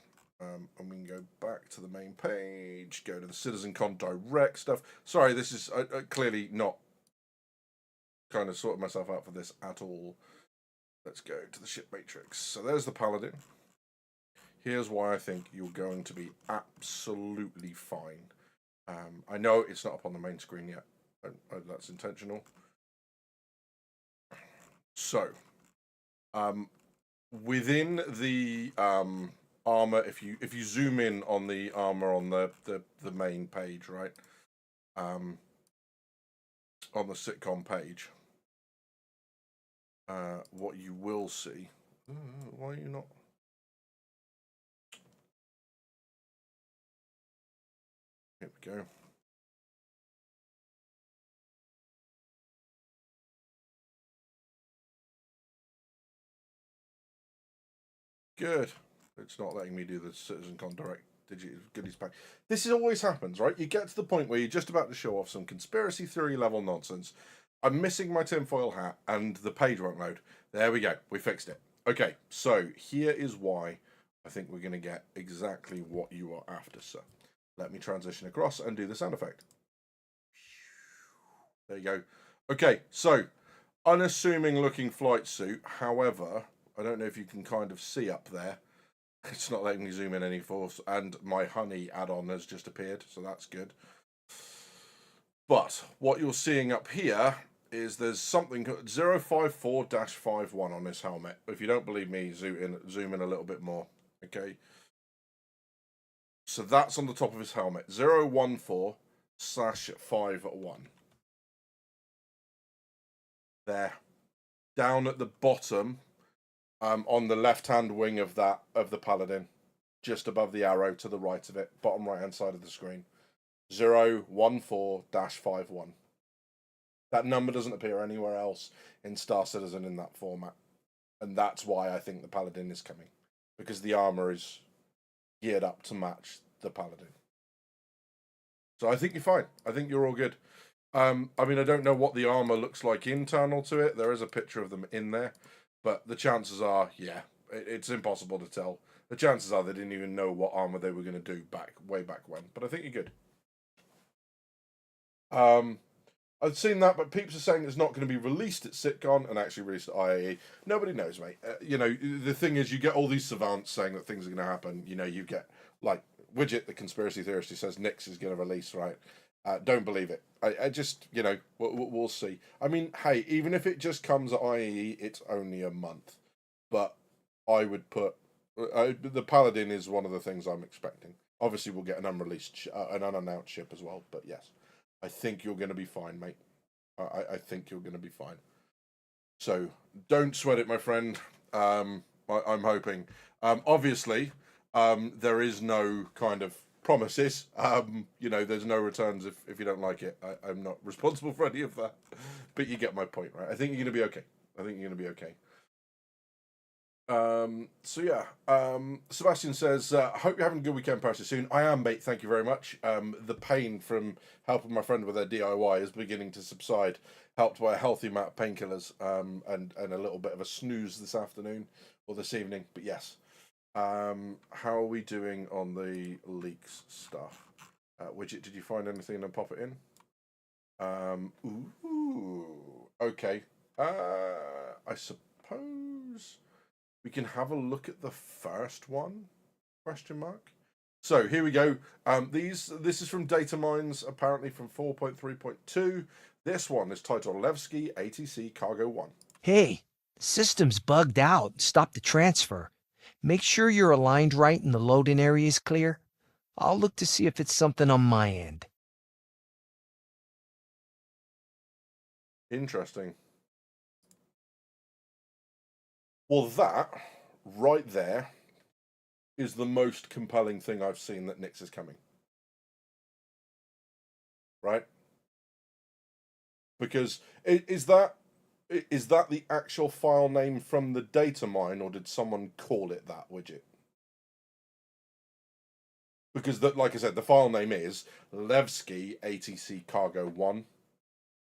And we can go back to the main page, go to the CitizenCon Direct stuff. Sorry, this is clearly not kind of sorting myself out for this at all. Let's go to the ship matrix. So there's the Paladin. Here's why I think you're going to be absolutely fine. I know it's not up on the main screen yet. That's intentional. So, within the armor, if you zoom in on the armor on the main page, right, on the sitcom page, what you will see. Why are you not? Here we go. Good. It's not letting me do the CitizenCon Direct goodies pack. This always happens, right? You get to the point where you're just about to show off some conspiracy theory level nonsense. I'm missing my tinfoil hat, and the page won't load. There we go. We fixed it. Okay, so here is why I think we're going to get exactly what you are after, sir. Let me transition across and do the sound effect. There you go. Okay, so unassuming looking flight suit. However, I don't know if you can kind of see up there. It's not letting me zoom in any force, and my honey add-on has just appeared, so that's good. But what you're seeing up here is there's something 054-51 on this helmet. If you don't believe me, zoom in a little bit more. Okay. So that's on the top of his helmet. 014/51. There. Down at the bottom, on the left-hand wing of the Paladin, just above the arrow to the right of it, bottom right-hand side of the screen. 014-51. That number doesn't appear anywhere else in Star Citizen in that format. And that's why I think the Paladin is coming. Because the armor is geared up to match the Paladin. So I think you're fine. I think you're all good. I mean, I don't know what the armor looks like internal to it. There is a picture of them in there. But the chances are, yeah, it's impossible to tell. The chances are they didn't even know what armor they were going to do way back when. But I think you're good. I've seen that, but peeps are saying it's not going to be released at CitizenCon and actually released at IAE. Nobody knows, mate. You know, the thing is, you get all these savants saying that things are going to happen. You know, you get, like, Widget, the conspiracy theorist, who says Nix is going to release, right? Don't believe it. I just, you know, we'll see. I mean, hey, even if it just comes at IAE, it's only a month. But I would put... the Paladin is one of the things I'm expecting. Obviously, we'll get an unreleased, an unannounced ship as well, but yes. I think you're going to be fine, mate. I think you're going to be fine. So, don't sweat it, my friend. I'm hoping. Obviously, there is no kind of promises. You know, there's no returns if you don't like it. I'm not responsible for any of that. But you get my point, right? I think you're going to be okay. I think you're going to be okay. So yeah, Sebastian says, hope you're having a good weekend, Percy, soon. I am, mate, thank you very much. The pain from helping my friend with their DIY is beginning to subside, helped by a healthy amount of painkillers, and a little bit of a snooze this afternoon, or this evening, but yes. How are we doing on the leaks stuff? Widget, did you find anything and pop it in? Okay. I suppose... we can have a look at the first one? Question mark. So here we go. This is from data mines, apparently from 4.3.2. This one is titled Levski ATC Cargo 1. Hey, system's bugged out. Stop the transfer. Make sure you're aligned right and the loading area is clear. I'll look to see if it's something on my end. Interesting. Well, that right there is the most compelling thing I've seen that Nix is coming. Right? Because is that the actual file name from the data mine, or did someone call it that, Widget? Because, like I said, the file name is Levski ATC Cargo 1.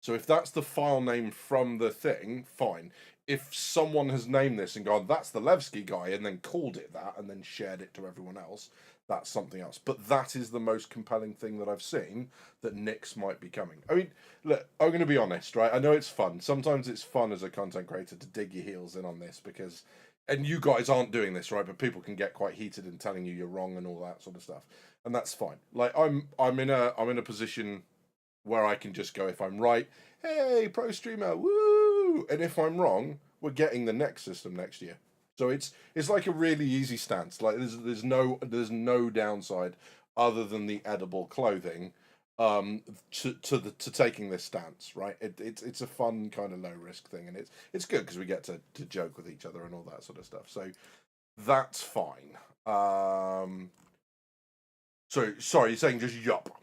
So if that's the file name from the thing, fine. If someone has named this and gone, that's the Levski guy, and then called it that, and then shared it to everyone else, that's something else. But that is the most compelling thing that I've seen, that Nix might be coming. I mean, look, I'm going to be honest, right? I know it's fun. Sometimes it's fun as a content creator to dig your heels in on this, because... and you guys aren't doing this, right? But people can get quite heated in telling you you're wrong and all that sort of stuff. And that's fine. Like, I'm in a position where I can just go, if I'm right, hey, pro streamer, woo! And if I'm wrong, we're getting the next system next year. So it's like a really easy stance. Like there's no downside other than the edible clothing to taking this stance, right? It's a fun kind of low risk thing, and it's good because we get to joke with each other and all that sort of stuff. So that's fine. So sorry, you're saying just yup.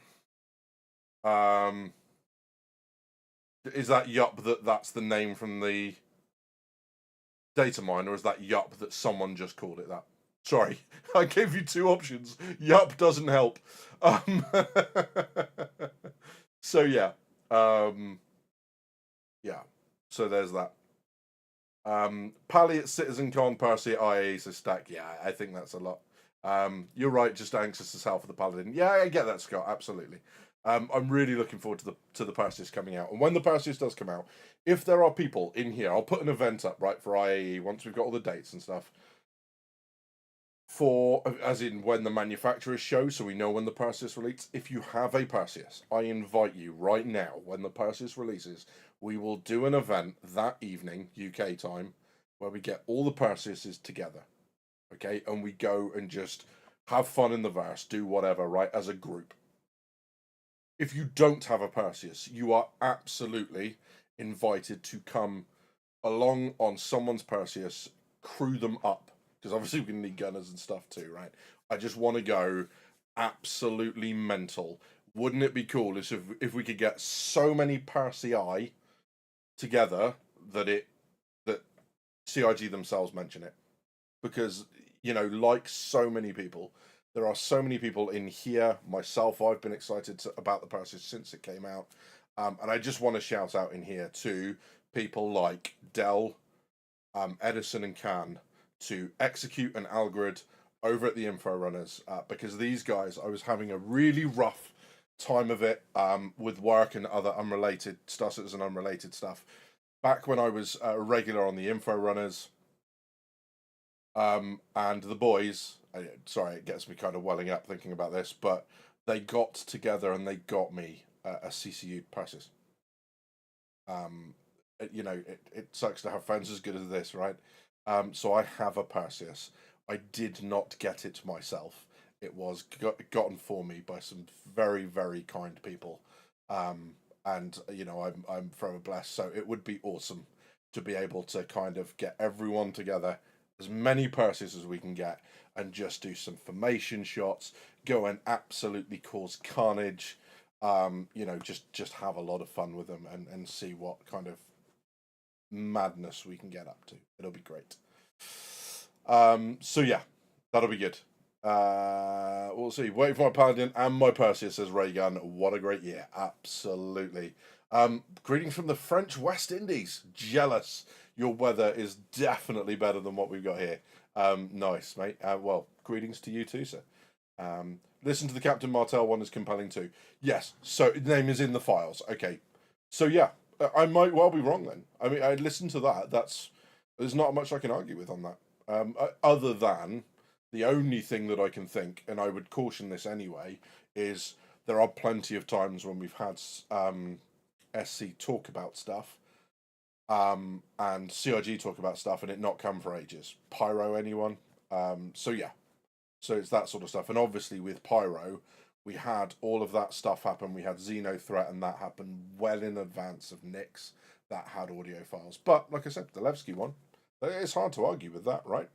Is that yup that's the name from the data mine, or is that yup that someone just called it that? Sorry, I gave you two options. Yup doesn't help. So yeah, yeah. So there's that. Pally at CitizenCon, Percy at IA says stack. Yeah, I think that's a lot. You're right, just anxious as hell for the Paladin. Yeah, I get that, Scott. Absolutely. I'm really looking forward to the Perseus coming out. And when the Perseus does come out, if there are people in here, I'll put an event up, right, for IAE once we've got all the dates and stuff. For, as in when the manufacturers show, so we know when the Perseus releases. If you have a Perseus, I invite you right now, when the Perseus releases, we will do an event that evening, UK time, where we get all the Perseuses together. Okay, and we go and just have fun in the verse, do whatever, right, as a group. If you don't have a Perseus, you are absolutely invited to come along on someone's Perseus, crew them up, because obviously we're going to need gunners and stuff too, right? I just want to go absolutely mental. Wouldn't it be cool if we could get so many Persei together that CIG themselves mention it? Because, you know, like so many people, there are so many people in here. Myself, I've been excited about the Perseus since it came out. And I just want to shout out in here to people like Dell, Edison, and Khan to execute an Algrid over at the Info Runners, because these guys, I was having a really rough time of it with work and other unrelated Star Citizen unrelated stuff. Back when I was a regular on the Info Runners, and the boys, sorry, it gets me kind of welling up thinking about this, but they got together and they got me a CCU Perseus. You know, it sucks to have friends as good as this, right? So I have a Perseus. I did not get it myself. It was gotten for me by some very, very kind people. And you know, I'm forever blessed. So it would be awesome to be able to kind of get everyone together, as many Perseus as we can get, and just do some formation shots, go and absolutely cause carnage. You know, just have a lot of fun with them and see what kind of madness we can get up to. It'll be great. So yeah, that'll be good. We'll see. Waiting for my Paladin and my Perseus, says Raygun. What a great year. Absolutely. Greetings from the French West Indies. Jealous. Your weather is definitely better than what we've got here. Nice, mate. Well, greetings to you too, sir. Listen to the Captain Martel one is compelling too. Yes, so name is in the files. Okay. So yeah, I might well be wrong then. I mean, I listened to that. There's not much I can argue with on that. Other than the only thing that I can think, and I would caution this anyway, is there are plenty of times when we've had SC talk about stuff, and CIG talk about stuff, and it not come for ages. Pyro, anyone? So yeah, so it's that sort of stuff. And obviously with Pyro, we had all of that stuff happen. We had Xeno Threat, and that happened well in advance of Nyx. That had audio files. But like I said, the Levski one, it's hard to argue with that, right?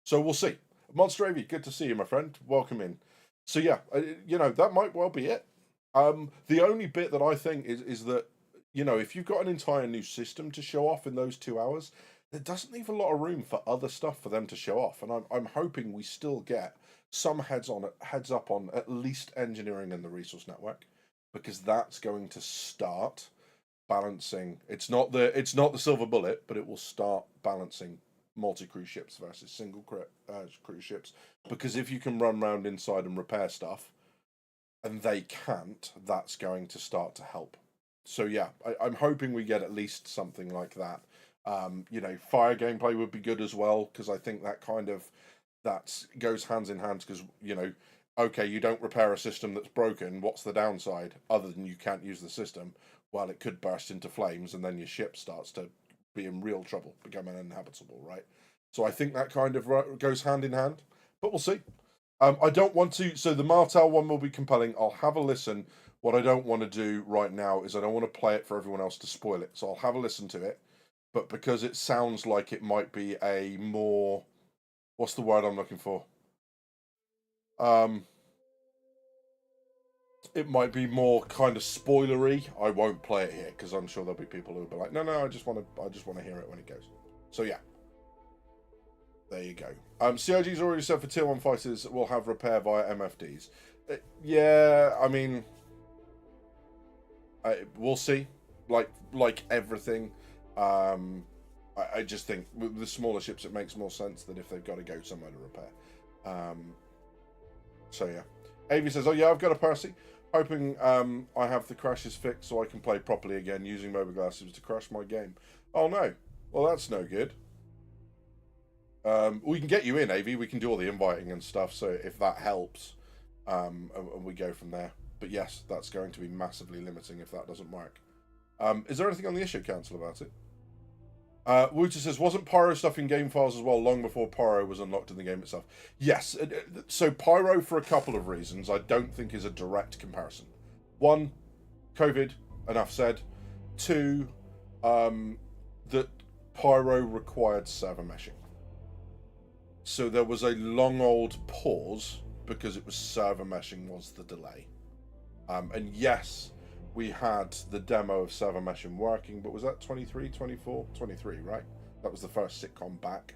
So we'll see. Monster AV, good to see you, my friend. Welcome in. So yeah, you know, that might well be it. The only bit that I think is that, you know, if you've got an entire new system to show off in those 2 hours, there doesn't leave a lot of room for other stuff for them to show off. And I'm hoping we still get some heads up on at least engineering and the resource network, because that's going to start balancing. It's not the silver bullet, but it will start balancing multi-cruise ships versus single cruise ships. Because if you can run around inside and repair stuff, and they can't, that's going to start to help. So yeah, I'm hoping we get at least something like that. You know, fire gameplay would be good as well, because I think that goes hands in hand. Because, you know, okay, you don't repair a system that's broken. What's the downside other than you can't use the system? Well, it could burst into flames, and then your ship starts to be in real trouble, become uninhabitable, right? So I think that kind of goes hand in hand, but we'll see. I don't want to. So the Martel one will be compelling. I'll have a listen. What I don't want to do right now is I don't want to play it for everyone else to spoil it. So I'll have a listen to it. But because it sounds like it might be a more, what's the word I'm looking for? It might be more kind of spoilery. I won't play it here because I'm sure there'll be people who'll be like, no, I just want to hear it when it goes. So yeah. There you go. CIG's already said for tier 1 fighters will have repair via MFDs. Yeah, I mean, we'll see. Like everything, I just think with the smaller ships it makes more sense that if they've got to go somewhere to repair. So yeah. Avi says, oh yeah, I've got a Percy. Hoping I have the crashes fixed so I can play properly again. Using mobile glasses to crash my game. Oh no. Well, that's no good. We can get you in, Avi. We can do all the inviting and stuff, so if that helps, and we go from there. But yes, that's going to be massively limiting if that doesn't work. Is there anything on the issue council about it? Wooter says, wasn't Pyro stuff in game files as well long before Pyro was unlocked in the game itself? Yes. So Pyro, for a couple of reasons, I don't think is a direct comparison. One, COVID, enough said. Two, that Pyro required server meshing. So there was a long old pause because it was server meshing was the delay. And yes, we had the demo of server meshing working, but was that 23, 24? 23, right? That was the first CitizenCon back.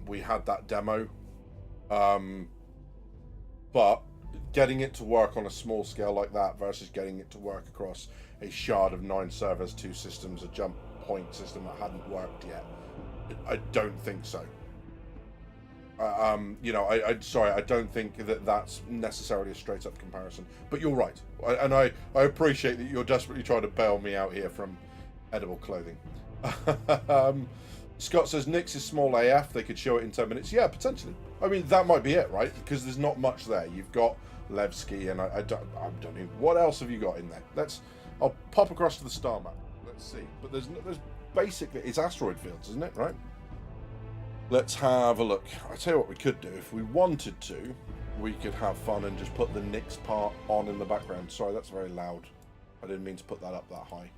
We had that demo. But getting it to work on a small scale like that versus getting it to work across a shard of 9 servers, 2 systems, a jump point system that hadn't worked yet, I don't think so. You know, sorry, I don't think that that's necessarily a straight up comparison, but you're right. And I appreciate that you're desperately trying to bail me out here from edible clothing. Scott says, Nyx is small AF, they could show it in 10 minutes. Yeah, potentially. I mean, that might be it, right? Because there's not much there. You've got Levski, and I don't know. What else have you got in there? I'll pop across to the star map. Let's see. But there's basically, it's asteroid fields, isn't it, right? Let's have a look. I tell you what we could do. If we wanted to, we could have fun and just put the Nyx part on in the background. Sorry, that's very loud. I didn't mean to put that up that high.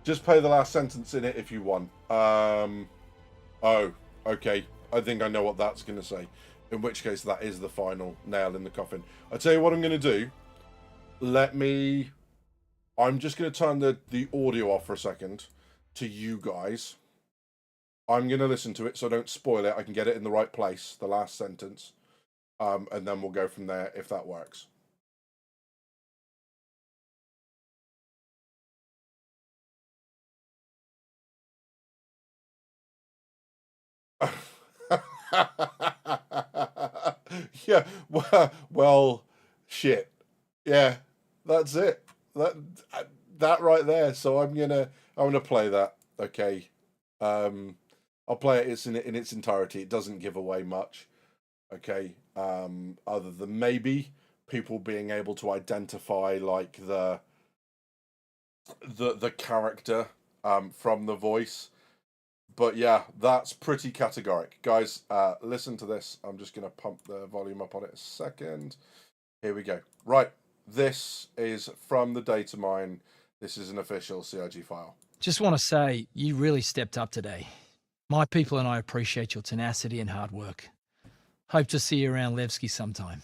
Just play the last sentence in it if you want. Oh, okay. I think I know what that's going to say. In which case, that is the final nail in the coffin. I tell you what I'm going to do. I'm just going to turn the audio off for a second to you guys. I'm going to listen to it so I don't spoil it. I can get it in the right place, the last sentence. And then we'll go from there if that works. Yeah, well, shit. Yeah, that's it. That right there. So I'm gonna play that. Okay. I'll play it in its entirety. It doesn't give away much. Okay. Other than maybe people being able to identify like the character from the voice. But yeah, that's pretty categoric. Guys, listen to this. I'm just going to pump the volume up on it a second. Here we go. Right. This is from the data mine. This is an official CIG file. Just want to say, you really stepped up today. My people and I appreciate your tenacity and hard work. Hope to see you around Levski sometime.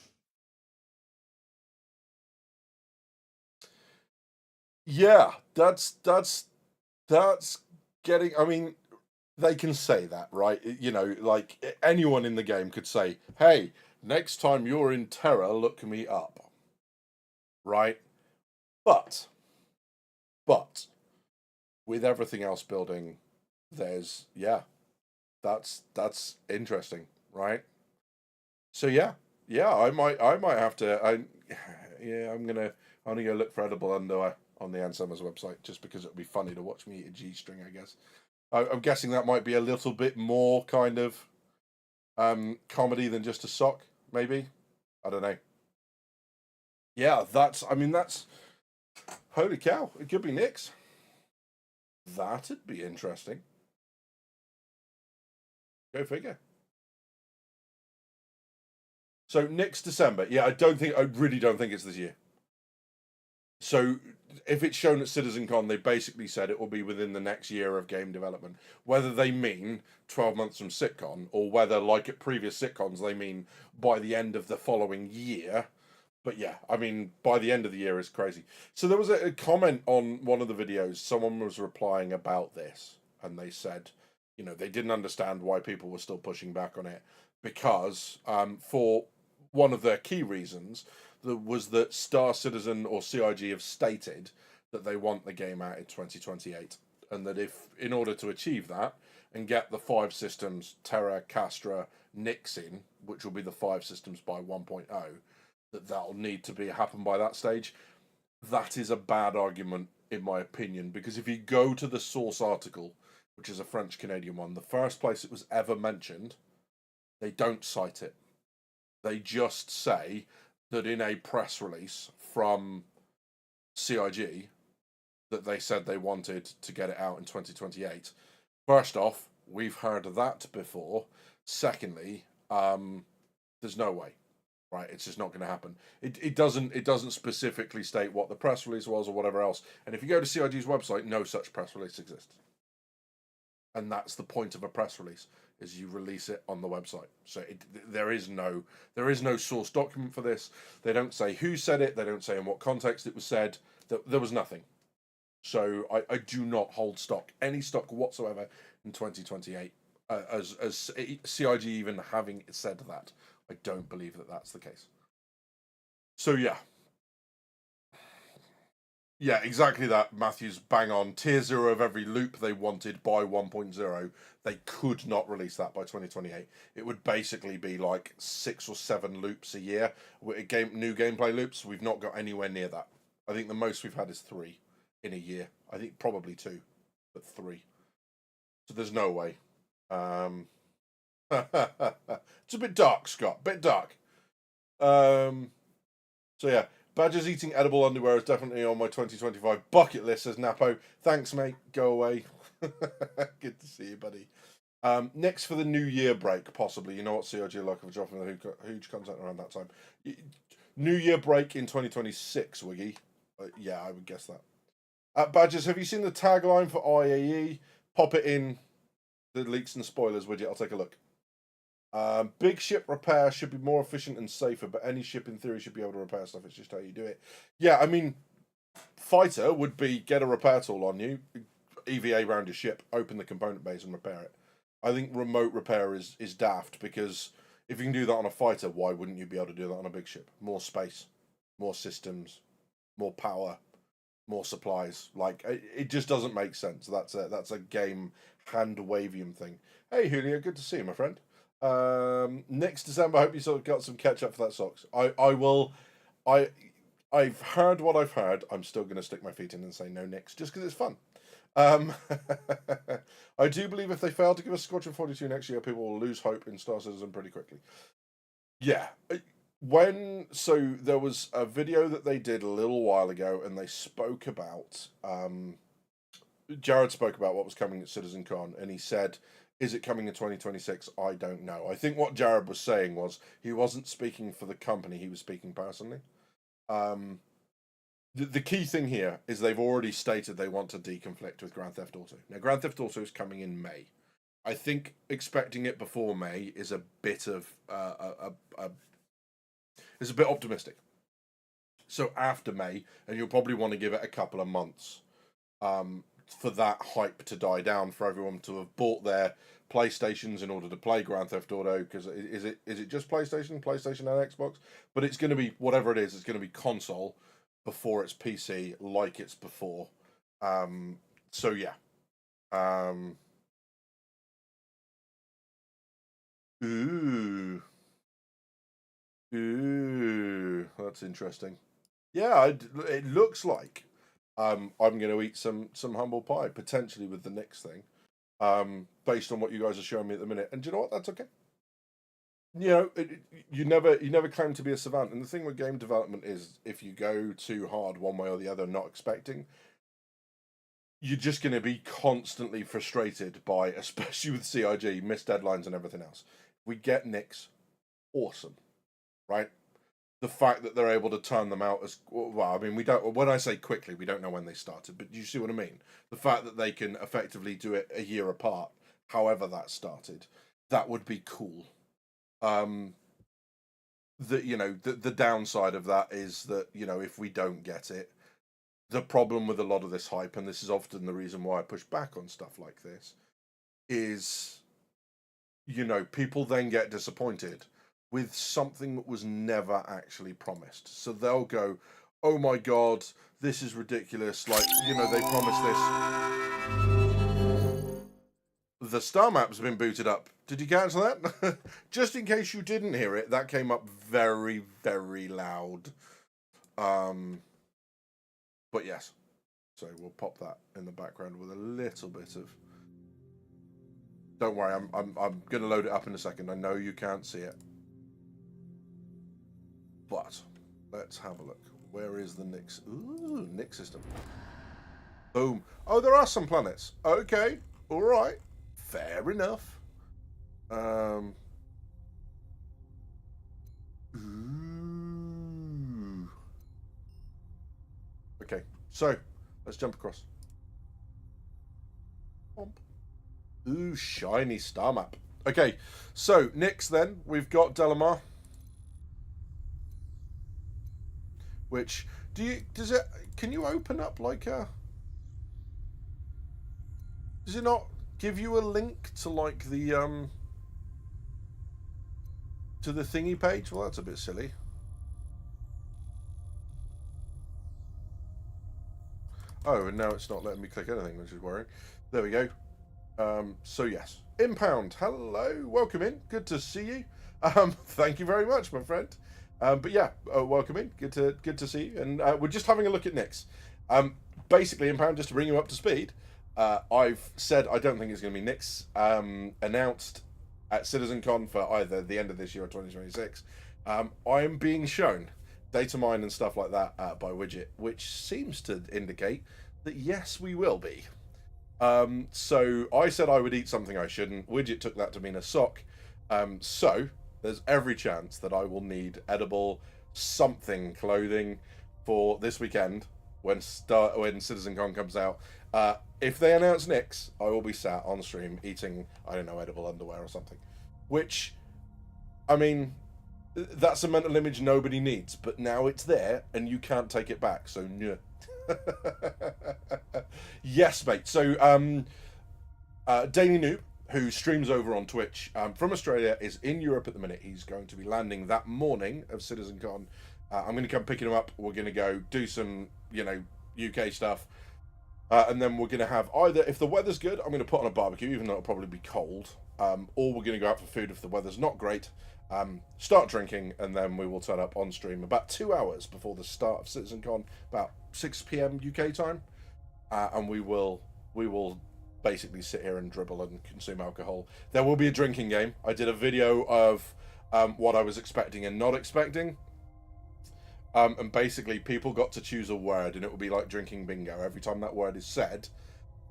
Yeah, that's getting, I mean, they can say that, right? You know, like anyone in the game could say, hey, next time you're in Terra, look me up. Right? But with everything else building, there's, yeah, that's interesting, right? So yeah, I might have to, I'm gonna go look for edible underwear on the Anselm's website just because it would be funny to watch me eat a G-string, I guess. I'm guessing that might be a little bit more kind of comedy than just a sock, maybe. I don't know. Yeah, that's holy cow, it could be Nyx. That'd be interesting. Go figure. So Nyx December. Yeah, I really don't think it's this year. So if it's shown at CitizenCon, they basically said it will be within the next year of game development. Whether they mean 12 months from CitCon, or whether, like at previous CitCons, they mean by the end of the following year. But yeah, I mean, by the end of the year is crazy. So there was a comment on one of the videos. Someone was replying about this, and they said, You know, they didn't understand why people were still pushing back on it because, for one of their key reasons, was that Star Citizen or CIG have stated that they want the game out in 2028, and that if, in order to achieve that and get the 5 systems, Terra, Castra, Nyx in, which will be the 5 systems by 1.0, that'll need to be happen by that stage. That is a bad argument, in my opinion, because if you go to the source article, which is a French-Canadian one, the first place it was ever mentioned, they don't cite it. They just say that in a press release from CIG that they said they wanted to get it out in 2028. First off, we've heard of that before. Secondly, there's no way. Right, it's just not going to happen. It doesn't specifically state what the press release was or whatever else. And if you go to CIG's website, no such press release exists. And that's the point of a press release, is you release it on the website. So there is no source document for this. They don't say who said it. They don't say in what context it was said. There was nothing. So I do not hold any stock whatsoever in 2028 as CIG even having said that. I don't believe that that's the case. So yeah, exactly that. Matthew's bang on. Tier 0 of every loop they wanted by 1.0. They could not release that by 2028. It would basically be like 6 or 7 loops a year. New gameplay loops. We've not got anywhere near that. I think the most we've had is 3 in a year. I think probably 2, but 3. So there's no way. It's a bit dark, Scott. Bit dark. So yeah, Badger's eating edible underwear is definitely on my 2025 bucket list, says Napo. Thanks, mate. Go away. Good to see you, buddy. Next for the New Year break, possibly. You know what CIG are like of dropping the huge content around that time. New Year break in 2026, Wiggy. Yeah, I would guess that. Badgers, have you seen the tagline for IAE? Pop it in the leaks and spoilers widget. I'll take a look. Big ship repair should be more efficient and safer, but any ship in theory should be able to repair stuff. It's just how you do it. Yeah, I mean, fighter would be get a repair tool on you, EVA around your ship, open the component base and repair it. I think remote repair is daft, because if you can do that on a fighter, why wouldn't you be able to do that on a big ship? More space, more systems, more power, more supplies. Like, it just doesn't make sense. That's a game hand-wavium thing. Hey, Julio, good to see you, my friend. Next December, I hope you sort of got some catch up for that socks. I've heard what I've heard. I'm still going to stick my feet in and say no next, just because it's fun. I do believe if they fail to give us Squadron 42 next year, people will lose hope in Star Citizen pretty quickly. Yeah. So there was a video that they did a little while ago, and they spoke about, Jared spoke about what was coming at CitizenCon, and he said, is it coming in 2026? I don't know. I think what Jared was saying was he wasn't speaking for the company, he was speaking personally. The key thing here is they've already stated they want to deconflict with Grand Theft Auto. Now, Grand Theft Auto is coming in May. I think expecting it before May is a bit of is a bit optimistic. So after May, and you'll probably want to give it a couple of months for that hype to die down, for everyone to have bought their PlayStations in order to play Grand Theft Auto. Because is it just PlayStation and Xbox? But it's going to be whatever it is. It's going to be console before it's PC, like it's before. So yeah. Ooh, that's interesting. Yeah, it looks like I'm going to eat some humble pie, potentially with the next thing, based on what you guys are showing me at the minute. And do you know what? That's okay. You know, you never claim to be a savant. And the thing with game development is, if you go too hard one way or the other, not expecting, you're just going to be constantly frustrated by, especially with CIG, missed deadlines and everything else. We get Nyx, awesome, right? The fact that they're able to turn them out as well, I mean, we don't. When I say quickly, we don't know when they started, but you see what I mean. The fact that they can effectively do it a year apart, however that started, that would be cool. The downside of that is that, if we don't get it, the problem with a lot of this hype, and this is often the reason why I push back on stuff like this, is, you know, people then get disappointed with something that was never actually promised. So they'll go, oh my god, this is ridiculous, like, you know, they promised this. The star map's been booted up. Did you cancel that? Just in case you didn't hear it, that came up very, very loud. But yes. So we'll pop that in the background with a little bit of... Don't worry, I'm going to load it up in a second. I know you can't see it. But let's have a look. Where is the Nix? Ooh, Nix system. Boom. Oh, there are some planets. Okay. All right. Fair enough. Ooh. Okay. So, let's jump across. Ooh, shiny star map. Okay. So, Nix then. We've got Delamar. Which, can you open up like a... Does it not give you a link to like the, to the thingy page? Well, that's a bit silly. Oh, and now it's not letting me click anything, which is worrying. There we go. So yes. Impound, hello, welcome in. Good to see you. Thank you very much, my friend. But yeah, welcome in. Good to see you. And we're just having a look at Nix. Basically, Impound, just to bring you up to speed, I've said I don't think it's going to be Nix announced at CitizenCon for either the end of this year or 2026. I am being shown data mine and stuff like that by Widget, which seems to indicate that yes, we will be. So I said I would eat something I shouldn't. Widget took that to mean a sock. So there's every chance that I will need edible something clothing for this weekend when CitizenCon comes out. If they announce Nix, I will be sat on stream eating, I don't know, edible underwear or something. Which, I mean, that's a mental image nobody needs, but now it's there and you can't take it back, so yeah. Yes, mate. So, Daily Noob, who streams over on Twitch from Australia, is in Europe at the minute. He's going to be landing that morning of CitizenCon. I'm going to come picking him up. We're going to go do some, you know, UK stuff. And then we're going to have either, if the weather's good, I'm going to put on a barbecue, even though it'll probably be cold. Or we're going to go out for food if the weather's not great. Start drinking, and then we will turn up on stream about 2 hours before the start of CitizenCon, about 6 p.m. UK time. And we will basically sit here and dribble and consume alcohol. There will be a drinking game. I did a video of what I was expecting and not expecting. And basically people got to choose a word, and it will be like drinking bingo. Every time that word is said,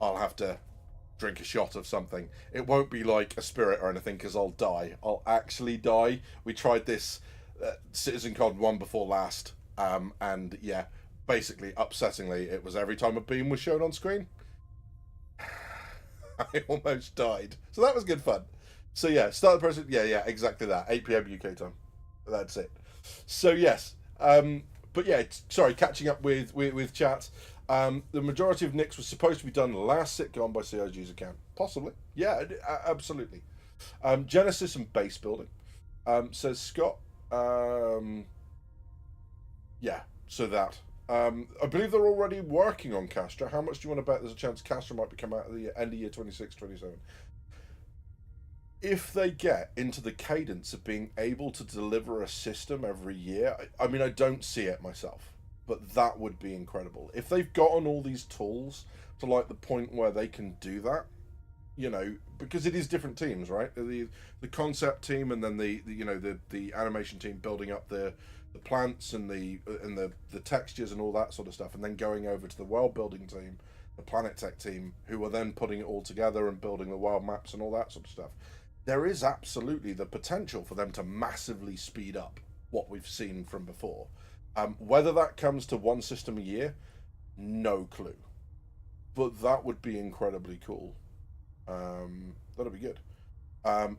I'll have to drink a shot of something. It won't be like a spirit or anything, because I'll die. I'll actually die. We tried this CitizenCon one before last, and yeah, basically, upsettingly, it was every time a beam was shown on screen, I almost died. So that was good fun. So yeah, start the process. Yeah, exactly that. 8 p.m. UK time. That's it. So yes, but yeah, sorry, catching up with chat. The majority of Nix was supposed to be done last sitcom by CIG's account. Possibly. Yeah, absolutely. Genesis and base building. Says Scott. Yeah, so that. I believe they're already working on Castra. How much do you want to bet there's a chance Castra might come out at the end of year 26, 27? If they get into the cadence of being able to deliver a system every year, I mean, I don't see it myself, but that would be incredible. If they've gotten all these tools to like the point where they can do that, you know, because it is different teams, right? The concept team, and then the you know the animation team building up the plants and the textures and all that sort of stuff, and then going over to the world building team, the planet tech team, who are then putting it all together and building the world maps and all that sort of stuff. There is absolutely the potential for them to massively speed up what we've seen from before. Whether that comes to one system a year, no clue. But that would be incredibly cool. That'll be good.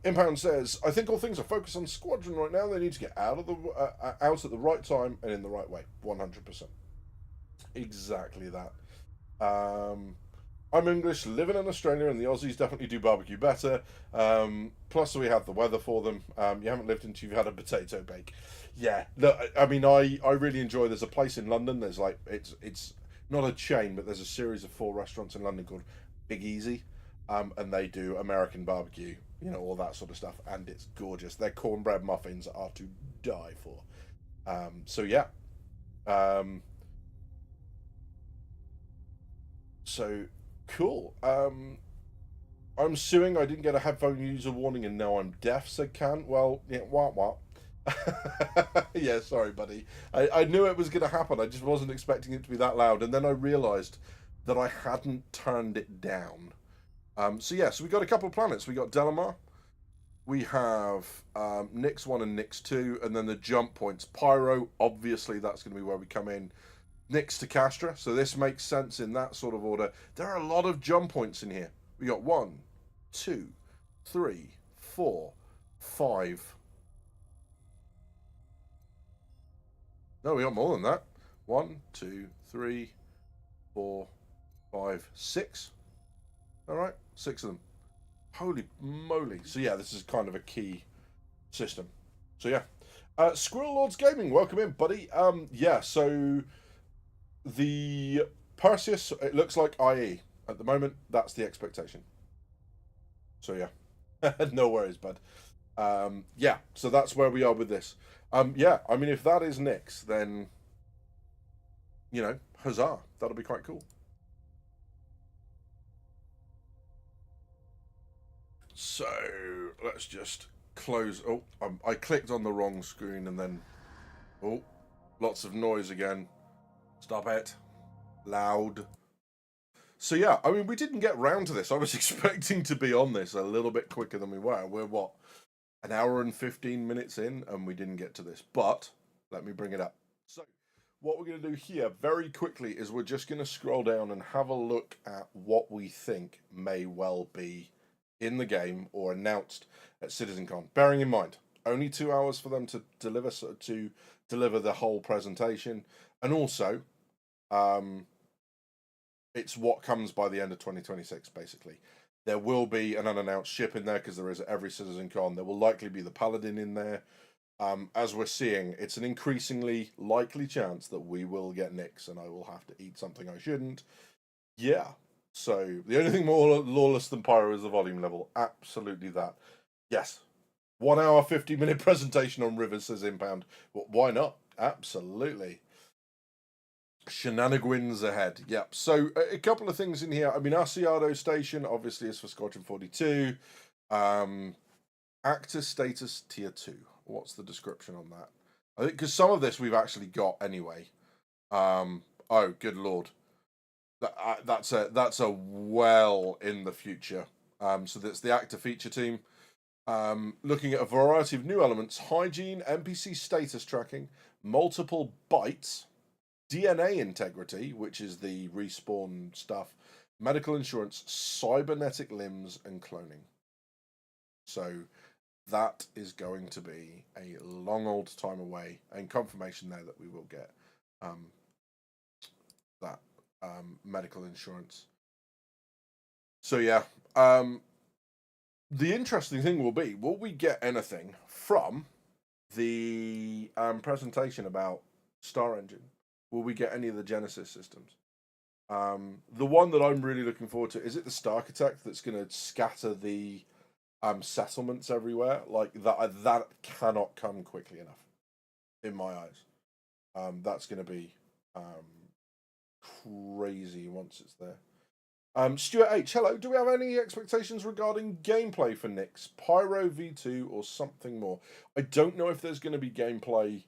Impound says, I think all things are focused on Squadron right now. They need to get out at the right time and in the right way. 100%. Exactly that. I'm English, living in Australia, and the Aussies definitely do barbecue better. Plus, we have the weather for them. You haven't lived until you've had a potato bake. Yeah, look, I mean, I really enjoy. There's a place in London. There's like it's not a chain, but there's a series of 4 restaurants in London called Big Easy, and they do American barbecue, you know, all that sort of stuff, and it's gorgeous. Their cornbread muffins are to die for. So yeah. Um, so cool. I'm suing. I didn't get a headphone user warning, and now I'm deaf. Said Can. Well, yeah, what? Yeah, sorry, buddy. I knew it was going to happen. I just wasn't expecting it to be that loud, and then I realised that I hadn't turned it down. So yeah, so we got a couple of planets. We got Delamar. We have Nyx 1 and Nyx 2, and then the jump points. Pyro, obviously, that's going to be where we come in. Nyx to Castra, so this makes sense in that sort of order. There are a lot of jump points in here. We got 1, 2, 3, 4, 5. No, we got more than that. 1, 2, 3, 4, 5, 6. All right, 6 of them. Holy moly. So yeah, this is kind of a key system. So yeah. Squirrel Lords Gaming, welcome in, buddy. Yeah, so the Perseus, it looks like IE. At the moment, that's the expectation. So yeah. No worries, bud. Yeah, so that's where we are with this. Yeah, I mean, if that is Nyx, then, you know, huzzah. That'll be quite cool. So, let's just close. Oh, I clicked on the wrong screen and then... Oh, lots of noise again. Stop it. Loud. So yeah, I mean, we didn't get round to this. I was expecting to be on this a little bit quicker than we were. We're, what, an hour and 15 minutes in, and we didn't get to this. But, let me bring it up. So, what we're going to do here, very quickly, is we're just going to scroll down and have a look at what we think may well be in the game or announced at CitizenCon. Bearing in mind, only 2 hours for them to deliver the whole presentation, and also, it's what comes by the end of 2026, basically. There will be an unannounced ship in there because there is at every CitizenCon. There will likely be the Paladin in there. As we're seeing, it's an increasingly likely chance that we will get Nyx, and I will have to eat something I shouldn't. Yeah. So the only thing more lawless than Pyro is the volume level. Absolutely that. Yes. 1 hour, 50-minute presentation on Rivers, says Impound. Well, why not? Absolutely. Shenanigans ahead. Yep. So a couple of things in here. I mean, Asiado Station obviously is for Squadron 42. Actor status tier 2. What's the description on that? I think because some of this we've actually got anyway. Oh, good lord. That's a well in the future. So that's the actor feature team. Looking at a variety of new elements: hygiene, NPC status tracking, multiple bytes, DNA integrity, which is the respawn stuff, medical insurance, cybernetic limbs, and cloning. So that is going to be a long old time away, and confirmation there that we will get that medical insurance. So yeah, the interesting thing will we get anything from the presentation about Star Engine? Will we get any of the Genesis systems? The one that I'm really looking forward to, is it the Starkitect that's going to scatter the settlements everywhere? Like that cannot come quickly enough, in my eyes. That's going to be crazy once it's there. Stuart H, hello. Do we have any expectations regarding gameplay for Nyx, Pyro V2, or something more? I don't know if there's going to be gameplay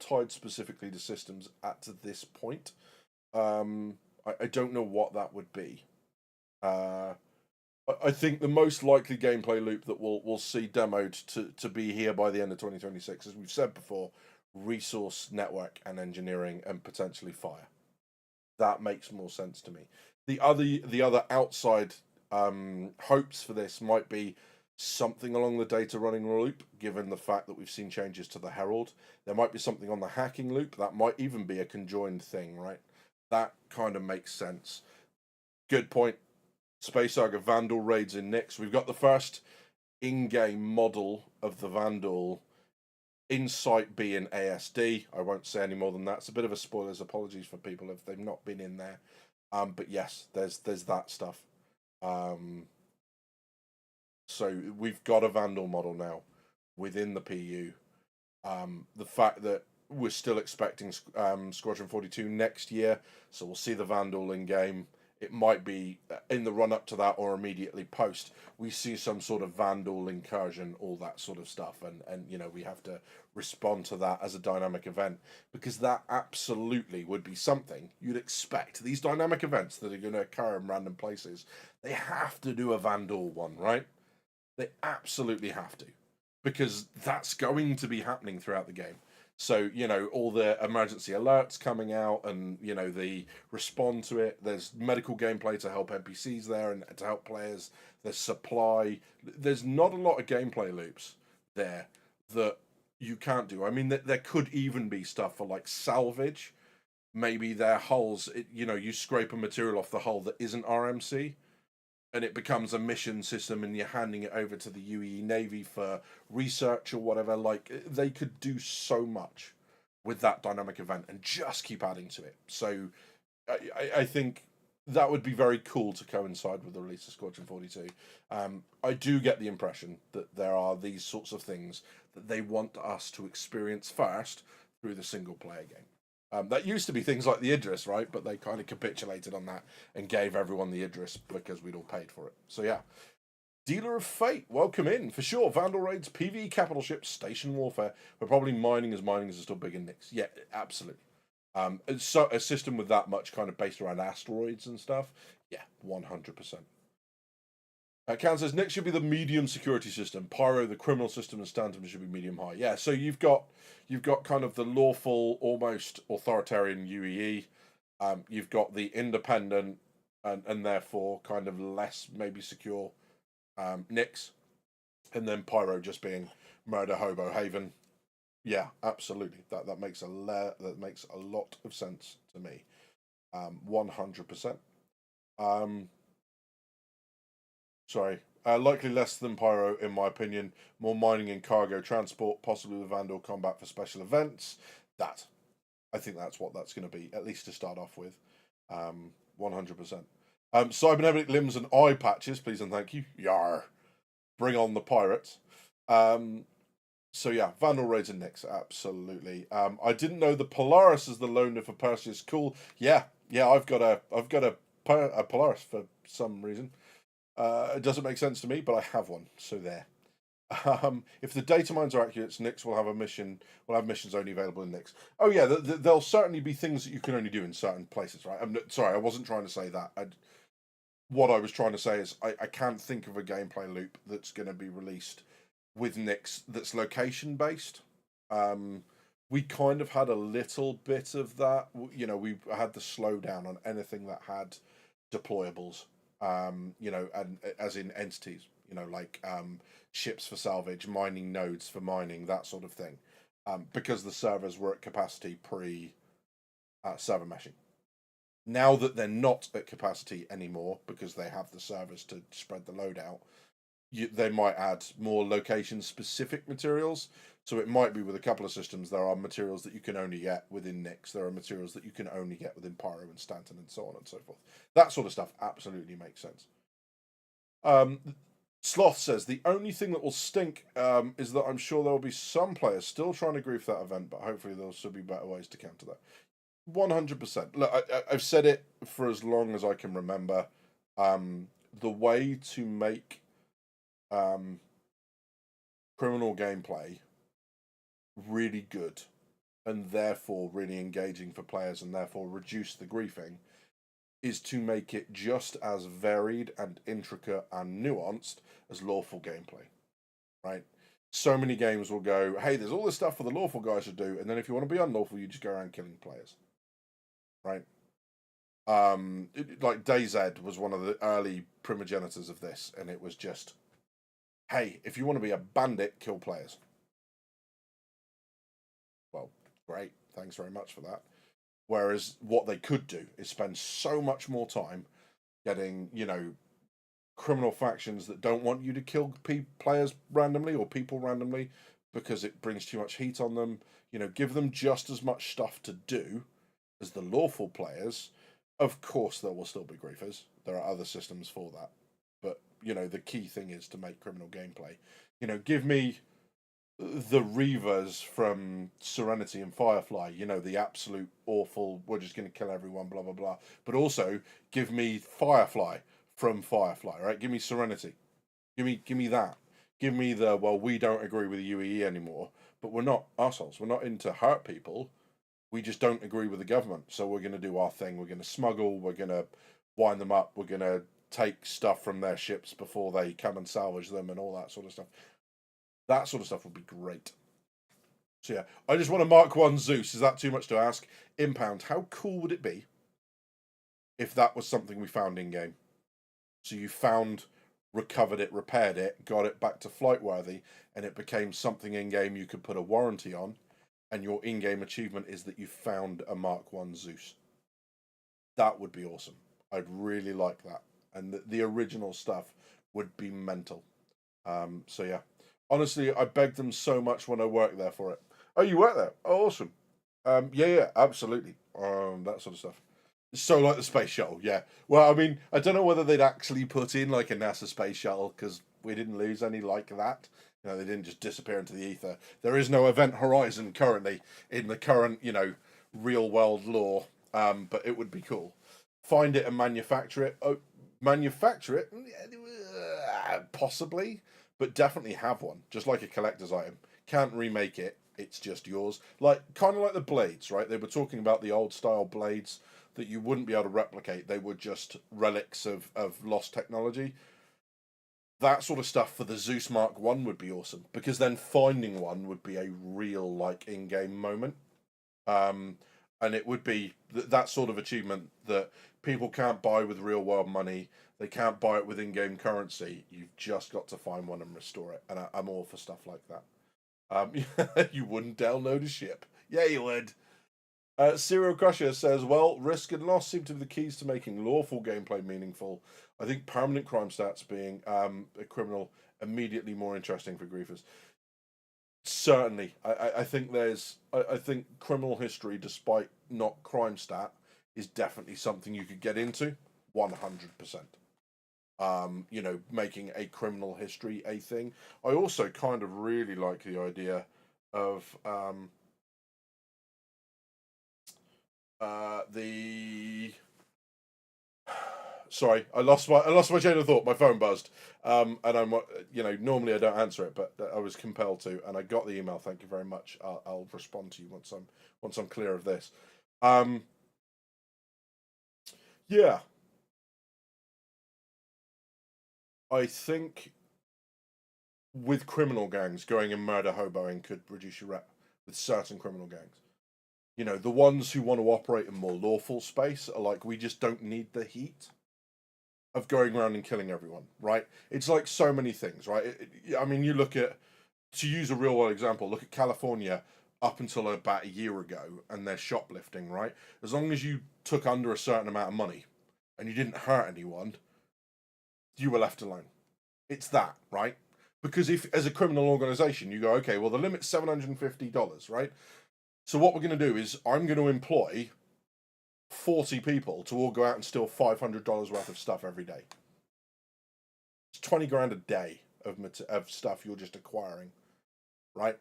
tied specifically to systems at this point. I don't know what that would be. I think the most likely gameplay loop that we'll see demoed to be here by the end of 2026, as we've said before, resource, network, and engineering, and potentially fire. That makes more sense to me. The other outside hopes for this might be something along the data running loop, given the fact that we've seen changes to the Herald. There might be something on the hacking loop. That might even be a conjoined thing, right? That kind of makes sense. Good point. Space Saga Vandal raids in Nyx. We've got the first in-game model of the Vandal in Site B in ASD. I won't say any more than that. It's a bit of a spoilers. Apologies for people if they've not been in there. But yes, there's that stuff. So we've got a Vandal model now within the PU. The fact that we're still expecting Squadron 42 next year, so we'll see the Vandal in game. It might be in the run up to that or immediately post. We see some sort of Vandal incursion, all that sort of stuff, and you know, we have to respond to that as a dynamic event, because that absolutely would be something you'd expect. These dynamic events that are going to occur in random places, they have to do a Vandal one, right? They absolutely have to, because that's going to be happening throughout the game. So, you know, all the emergency alerts coming out and, you know, the respond to it. There's medical gameplay to help NPCs there and to help players. There's supply. There's not a lot of gameplay loops there that you can't do. I mean, there could even be stuff for, like, salvage. Maybe their hulls, you know, you scrape a material off the hull that isn't RMC, and it becomes a mission system and you're handing it over to the UEE Navy for research or whatever. Like, they could do so much with that dynamic event and just keep adding to it. So I think that would be very cool to coincide with the release of Squadron 42. I do get the impression that there are these sorts of things that they want us to experience first through the single player game. That used to be things like the Idris, right? But they kind of capitulated on that and gave everyone the Idris because we'd all paid for it. So yeah. Dealer of Fate, welcome in. For sure, Vandal raids, PvE capital ships, station warfare, but probably mining is still big in Nyx. Yeah, absolutely. So a system with that much kind of based around asteroids and stuff, yeah, 100%. Can says Nyx should be the medium security system. Pyro, the criminal system, and Stanton should be medium high. Yeah, so you've got kind of the lawful, almost authoritarian UEE. You've got the independent and therefore kind of less maybe secure Nyx, and then Pyro just being murder hobo haven. Yeah, absolutely. That makes a lot of sense to me. 100%. Sorry. Likely less than Pyro, in my opinion. More mining and cargo transport, possibly with Vandal combat for special events. I think that's what that's going to be, at least to start off with. 100%. Cybernetic limbs and eye patches, please and thank you. Yar. Bring on the pirates. So yeah, Vandal raids and Nyx, absolutely. I didn't know the Polaris is the loaner for Perseus. Cool. Yeah, I've got a Polaris for some reason. It doesn't make sense to me, but I have one, so there. If the data mines are accurate, Nyx will have missions only available in Nyx. Oh yeah, there'll certainly be things that you can only do in certain places, right? Sorry, I wasn't trying to say that. What I was trying to say is I can't think of a gameplay loop that's going to be released with Nyx that's location based. We kind of had a little bit of that. You know, we had the slowdown on anything that had deployables. You know, and as in entities, you know, like ships for salvage, mining nodes for mining, that sort of thing, because the servers were at capacity pre server meshing. Now that they're not at capacity anymore because they have the servers to spread the load out, they might add more location-specific materials. So it might be with a couple of systems, there are materials that you can only get within Nyx. There are materials that you can only get within Pyro and Stanton and so on and so forth. That sort of stuff absolutely makes sense. Sloth says, the only thing that will stink is that I'm sure there will be some players still trying to grief that event, but hopefully there'll still be better ways to counter that. 100%. Look, I've said it for as long as I can remember. The way to make criminal gameplay really good and therefore really engaging for players and therefore reduce the griefing is to make it just as varied and intricate and nuanced as lawful gameplay, right? So many games will go, hey, there's all this stuff for the lawful guys to do, and then if you want to be unlawful, you just go around killing players, right? Like DayZ was one of the early primogenitors of this, and it was just, hey, if you want to be a bandit, kill players. Well, great, thanks very much for that. Whereas what they could do is spend so much more time getting, you know, criminal factions that don't want you to kill players randomly or people randomly because it brings too much heat on them. Give them just as much stuff to do as the lawful players. Of course, there will still be griefers. There are other systems for that. But, the key thing is to make criminal gameplay. Give me the Reavers from Serenity and Firefly, the absolute awful, we're just going to kill everyone, blah, blah, blah. But also, give me Firefly from Firefly, right? Give me Serenity. Give me that. Give me the, well, we don't agree with the UEE anymore, but we're not assholes. We're not into hurt people. We just don't agree with the government. So we're going to do our thing. We're going to smuggle. We're going to wind them up. We're going to take stuff from their ships before they come and salvage them and all that sort of stuff. That sort of stuff would be great. So yeah, I just want to Mark 1 Zeus. Is that too much to ask? Impound, how cool would it be if that was something we found in-game? So you found, recovered it, repaired it, got it back to flight worthy, and it became something in-game you could put a warranty on, and your in-game achievement is that you found a Mark 1 Zeus. That would be awesome. I'd really like that. And the original stuff would be mental. So yeah. Honestly, I begged them so much when I worked there for it. Oh, you work there? Oh, awesome. Yeah, absolutely. That sort of stuff. So like the space shuttle, yeah. Well, I mean, I don't know whether they'd actually put in like a NASA space shuttle because we didn't lose any like that. They didn't just disappear into the ether. There is no event horizon currently in the current, real world lore. But it would be cool. Find it and manufacture it. Oh, manufacture it? Possibly. But definitely have one, just like a collector's item. Can't remake it, it's just yours. Kind of like the blades, right? They were talking about the old style blades that you wouldn't be able to replicate. They were just relics of lost technology. That sort of stuff for the Zeus Mark 1 would be awesome, because then finding one would be a real, in-game moment. And it would be that sort of achievement that people can't buy with real-world money. They can't buy it with in-game currency. You've just got to find one and restore it. And I'm all for stuff like that. You wouldn't download a ship. Yeah, you would. Serial Crusher says, well, risk and loss seem to be the keys to making lawful gameplay meaningful. I think permanent crime stats being a criminal immediately more interesting for griefers. Certainly. I think I think criminal history, despite not crime stat, is definitely something you could get into 100%. Making a criminal history a thing. I also kind of really like the idea of sorry, I lost my chain of thought. My phone buzzed, and I'm normally I don't answer it, but I was compelled to, and I got the email. Thank you very much. I'll respond to you once I'm clear of this. Yeah. I think with criminal gangs, going and murder hoboing could reduce your rep with certain criminal gangs. The ones who want to operate in more lawful space are like, we just don't need the heat of going around and killing everyone, right? It's like so many things, right? I mean, you look at, to use a real world example, look at California up until about a year ago and their shoplifting, right? As long as you took under a certain amount of money and you didn't hurt anyone, you were left alone. It's that, right? Because if, as a criminal organization, you go, okay, well, the limit's $750, right? So what we're going to do is I'm going to employ 40 people to all go out and steal $500 worth of stuff every day. It's 20 grand a day of stuff you're just acquiring, right?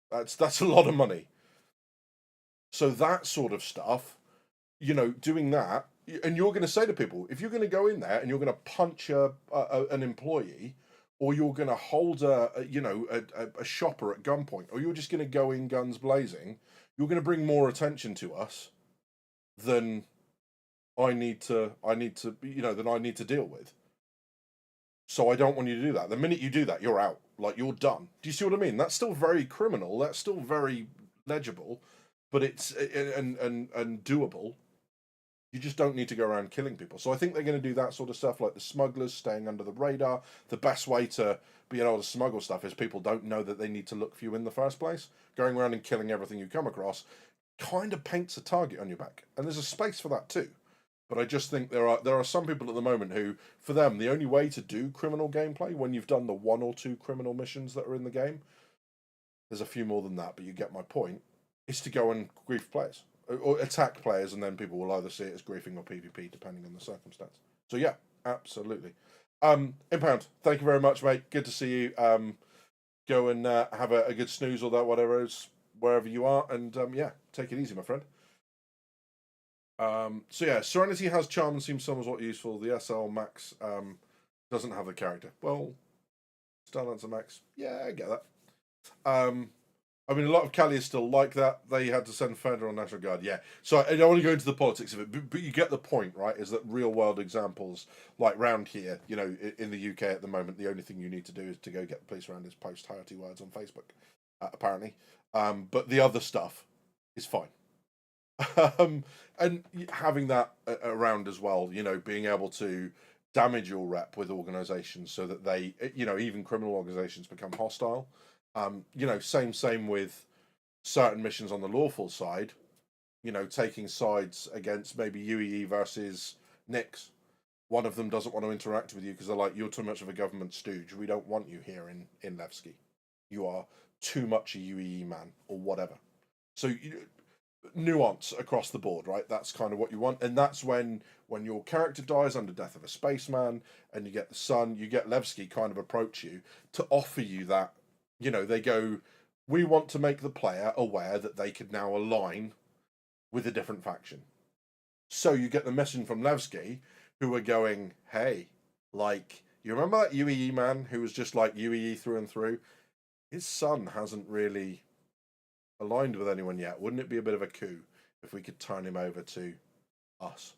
That's a lot of money. So that sort of stuff, doing that, and you're going to say to people, if you're going to go in there and you're going to punch an employee, or you're going to hold a shopper at gunpoint, or you're just going to go in guns blazing, you're going to bring more attention to us than I need to deal with. So I don't want you to do that. The minute you do that, you're out. You're done. Do you see what I mean? That's still very criminal. That's still very legible, but it's and doable. You just don't need to go around killing people. So I think they're going to do that sort of stuff, like the smugglers staying under the radar. The best way to be able to smuggle stuff is people don't know that they need to look for you in the first place. Going around and killing everything you come across kind of paints a target on your back. And there's a space for that too. But I just think there are some people at the moment who, for them, the only way to do criminal gameplay when you've done the 1 or 2 criminal missions that are in the game, there's a few more than that, but you get my point, is to go and grief players or attack players, and then people will either see it as griefing or PvP depending on the circumstance. So yeah, absolutely. Impound, thank you very much, mate. Good to see you. Go and have a good snooze or that whatever is wherever you are, and yeah, take it easy, my friend. So yeah, Serenity has charm and seems somewhat useful. The SL Max doesn't have the character. Well, Starlancer Max, yeah, I get that. I mean, a lot of Cali is still like that. They had to send Federal National Guard, yeah. So I don't want to go into the politics of it, but you get the point, right? Is that real world examples, like round here, you know, in the UK at the moment, the only thing you need to do is to go get the police around is post hearty words on Facebook, apparently. But the other stuff is fine. And having that around as well, you know, being able to damage your rep with organizations so that they, you know, even criminal organizations become hostile. You know, same with certain missions on the lawful side, you know, taking sides against maybe UEE versus NICS. One of them doesn't want to interact with you because they're like, you're too much of a government stooge. We don't want you here in Levski. You are too much a UEE man or whatever. So nuance across the board, right? That's kind of what you want. And that's when your character dies under Death of a Spaceman and you get the Sun, you get Levski kind of approach you to offer you that. You know, they go, we want to make the player aware that they could now align with a different faction. So you get the message from Levski, who are going, hey, like, you remember that UEE man who was just like UEE through and through? His son hasn't really aligned with anyone yet. Wouldn't it be a bit of a coup if we could turn him over to us?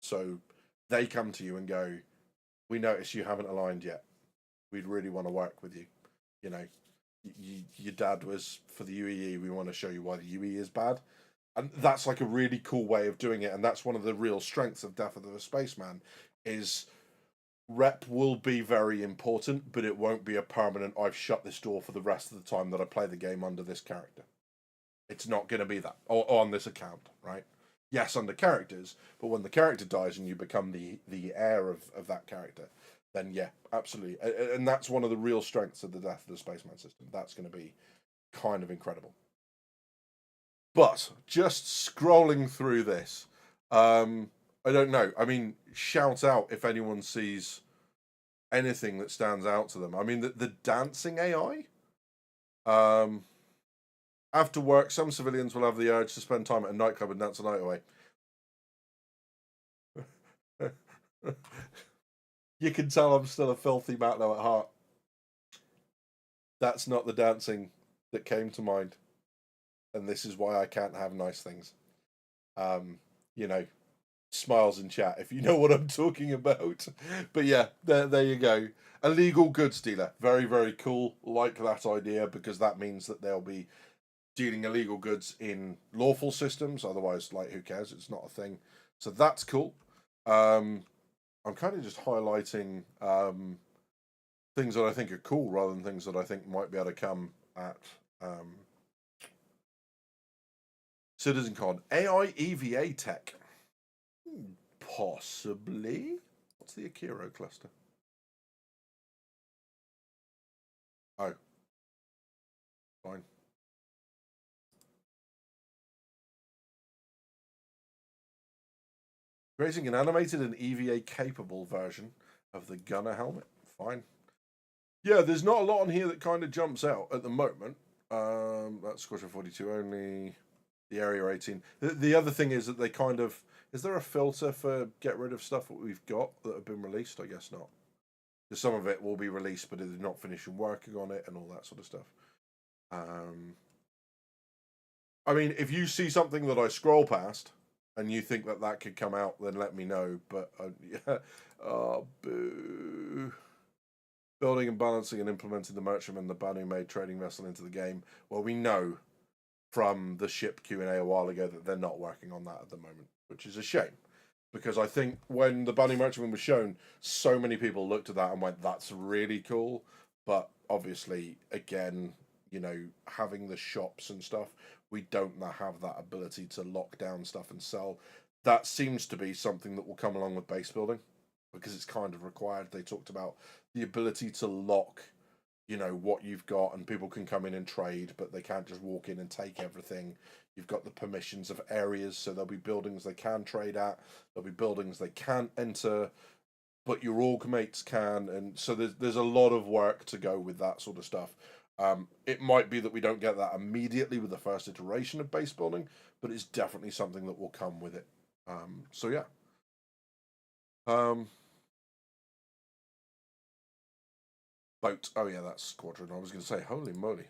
So they come to you and go, we notice you haven't aligned yet. We'd really want to work with you. You know, your dad was for the UEE. We want to show you why the UEE is bad. And that's like a really cool way of doing it. And that's one of the real strengths of Death of the Spaceman is rep will be very important, but it won't be a permanent, I've shut this door for the rest of the time that I play the game under this character. It's not going to be that. Or on this account, right? Yes, under characters, but when the character dies and you become the heir of that character, then yeah, absolutely. And that's one of the real strengths of the Death of the Spaceman system. That's going to be kind of incredible. But just scrolling through this, I don't know. I mean, shout out if anyone sees anything that stands out to them. I mean, the dancing AI. After work, some civilians will have the urge to spend time at a nightclub and dance the night away. You can tell I'm still a filthy Matlow at heart. That's not the dancing that came to mind. And this is why I can't have nice things. You know, smiles in chat if you know what I'm talking about. But yeah, there you go. Illegal goods dealer. Very, very cool. Like that idea because that means that they'll be dealing illegal goods in lawful systems. Otherwise, like, who cares? It's not a thing. So that's cool. I'm kind of just highlighting things that I think are cool rather than things that I think might be able to come at CitizenCon. AI EVA tech. Possibly. What's the Akiro cluster? Oh. Fine. Creating an animated and EVA capable version of the gunner helmet. Fine. Yeah, there's not a lot on here that kind of jumps out at the moment. That's Squadron 42 only. The Area 18. The other thing is that they kind of... Is there a filter for get rid of stuff that we've got that have been released? I guess not. Because some of it will be released, but they're not finishing working on it and all that sort of stuff. I mean, if you see something that I scroll past and you think that that could come out, then let me know. But, yeah. Oh, boo. Building and balancing and implementing the merchantman, the Banu-made trading vessel into the game. Well, we know from the ship Q&A a while ago that they're not working on that at the moment, which is a shame. Because I think when the Banu merchantman was shown, so many people looked at that and went, that's really cool. But obviously, again, you know, having the shops and stuff, we don't have that ability to lock down stuff and sell. That seems to be something that will come along with base building, because it's kind of required. They talked about the ability to lock, you know, what you've got, and people can come in and trade, but they can't just walk in and take everything. You've got the permissions of areas, so there'll be buildings they can trade at, there'll be buildings they can't enter, but your org mates can, and so there's a lot of work to go with that sort of stuff. It might be that we don't get that immediately with the first iteration of base building, but it's definitely something that will come with it. So yeah. Boat. Oh yeah, that's squadron. I was going to say, holy moly.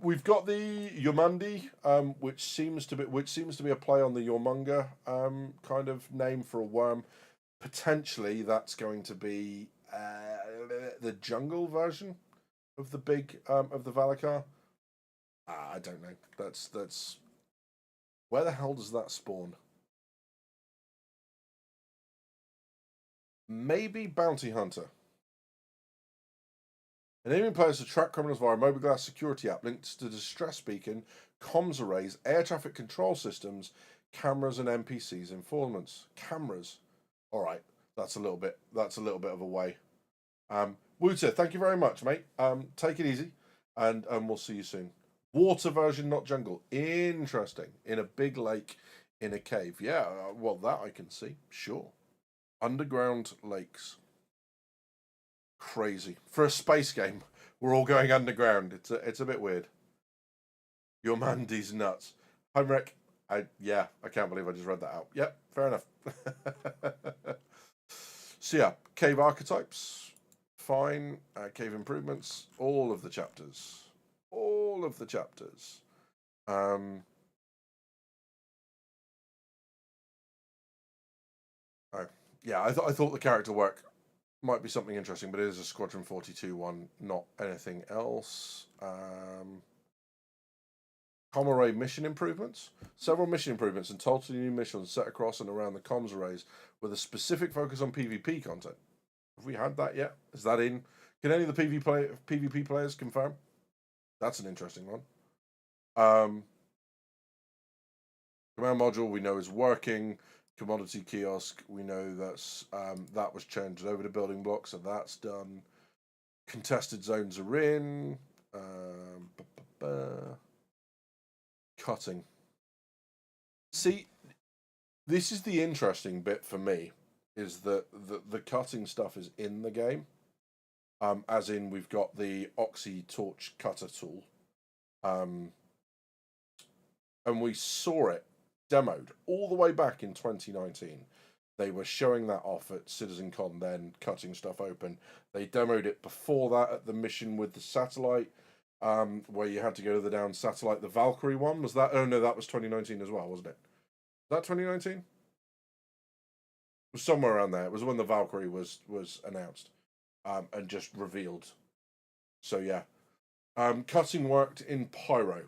We've got the Yomandi, which seems to be a play on the Yormunga kind of name for a worm. Potentially, that's going to be the jungle version of the big of the Valakar. I don't know. That's where the hell does that spawn? Maybe Bounty Hunter. Enabling players to track criminals via a mobiGlas security app linked to distress beacon, comms arrays, air traffic control systems, cameras, and NPCs informants. Cameras. All right, that's a little bit of a way. Wooter, thank you very much, mate. Take it easy, and we'll see you soon. Water version, not jungle. Interesting. In a big lake, in a cave. Yeah, well, that I can see. Sure. Underground lakes. Crazy. For a space game, we're all going underground. It's a bit weird. Your Mandy's nuts. Homewreck. I can't believe I just read that out. Yep, fair enough. So yeah, cave archetypes. Fine. Cave improvements. All of the chapters. All of the chapters. Oh, yeah, I thought the character work might be something interesting, but it is a Squadron 42 one, not anything else. Com array mission improvements. Several mission improvements and totally new missions set across and around the comms arrays with a specific focus on PvP content. Have we had that yet? Is that in? Can any of the PvP players confirm? That's an interesting one. Command module we know is working. Commodity kiosk, we know that was changed over to building blocks, so that's done. Contested zones are in. Cutting. See, this is the interesting bit for me, is that the cutting stuff is in the game. As in, we've got the Oxy Torch Cutter tool. And we saw it demoed all the way back in 2019. They were showing that off at CitizenCon, then cutting stuff open. They demoed it before that at the mission with the satellite, where you had to go to the down satellite. The Valkyrie one, was that? Oh no, that was 2019 as well, wasn't it? Was that 2019? It was somewhere around there. It was when the Valkyrie was announced and just revealed. So yeah, cutting worked in Pyro.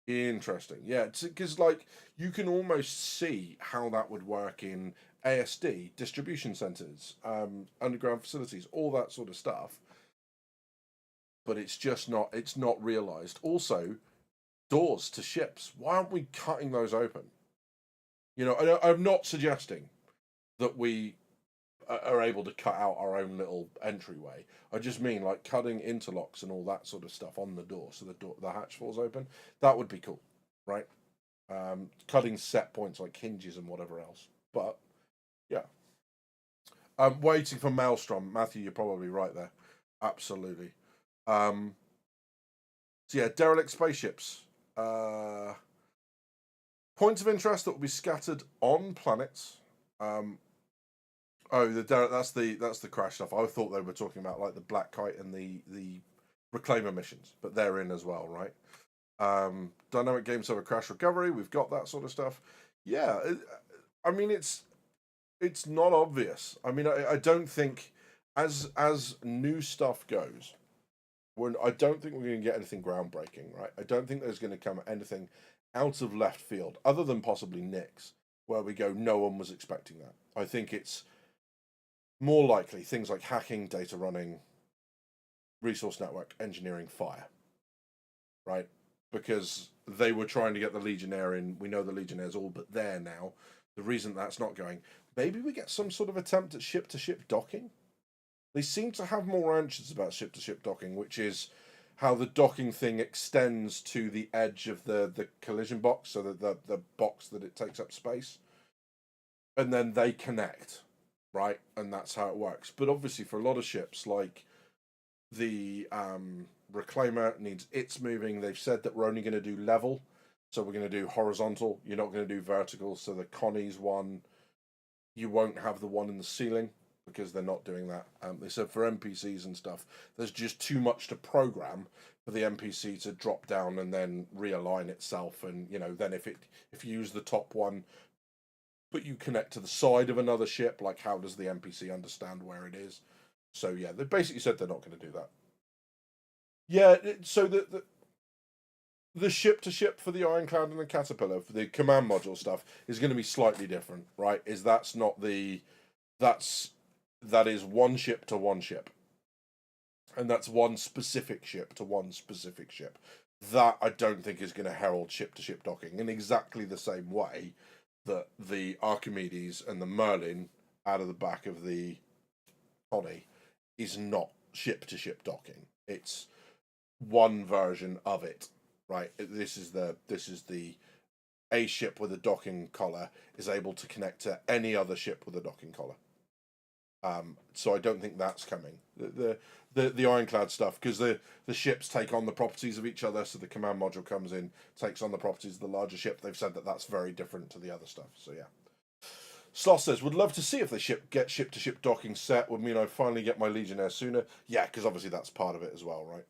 Interesting, yeah, because like you can almost see how that would work in ASD, distribution centers, underground facilities, all that sort of stuff. But it's just not. It's not realized. Also, doors to ships. Why aren't we cutting those open? You know, I'm not suggesting that we are able to cut out our own little entryway. I just mean like cutting interlocks and all that sort of stuff on the door, so the hatch falls open. That would be cool, right? Cutting set points like hinges and whatever else. But yeah, I'm waiting for Maelstrom. Matthew, you're probably right there. Absolutely. So yeah, derelict spaceships. Points of interest that will be scattered on planets. Oh, that's the crash stuff. I thought they were talking about like the Black Kite and the Reclaimer missions, but they're in as well, right? Dynamic game server crash recovery. We've got that sort of stuff. Yeah, I mean it's not obvious. I mean I don't think as new stuff goes, I don't think we're going to get anything groundbreaking, right? I don't think there's going to come anything out of left field other than possibly Nyx, where we go, no one was expecting that. I think it's more likely things like hacking, data running, resource network, engineering, fire. right? Because they were trying to get the Legionnaire in. We know the Legionnaire's all but there now. The reason that's not going, maybe we get some sort of attempt at ship-to-ship docking. They seem to have more answers about ship-to-ship docking, which is how the docking thing extends to the edge of the collision box, so that the box that it takes up space, and then they connect, right? And that's how it works. But obviously, for a lot of ships, like the Reclaimer needs its moving. They've said that we're only going to do level, so we're going to do horizontal. You're not going to do vertical. So the Connie's one, you won't have the one in the ceiling because they're not doing that. They said for NPCs and stuff, there's just too much to program for the NPC to drop down and then realign itself. And then if you use the top one, but you connect to the side of another ship, like how does the NPC understand where it is? So yeah, they basically said they're not going to do that. Yeah, so the ship to ship for the Ironclad and the Caterpillar, for the command module stuff, is going to be slightly different, right? That is one ship to one ship, and that's one specific ship to one specific ship. That I don't think is going to herald ship to ship docking in exactly the same way that the Archimedes and the Merlin out of the back of the Connie is not ship to ship docking. It's one version of it, right? This is the a ship with a docking collar is able to connect to any other ship with a docking collar. So I don't think that's coming. The Ironclad stuff, because the ships take on the properties of each other, so the command module comes in, takes on the properties of the larger ship. They've said that that's very different to the other stuff. So yeah. Sloth says, would love to see if they get ship-to-ship docking set. Would mean I'd finally get my Legionnaire sooner. Yeah, because obviously that's part of it as well, right?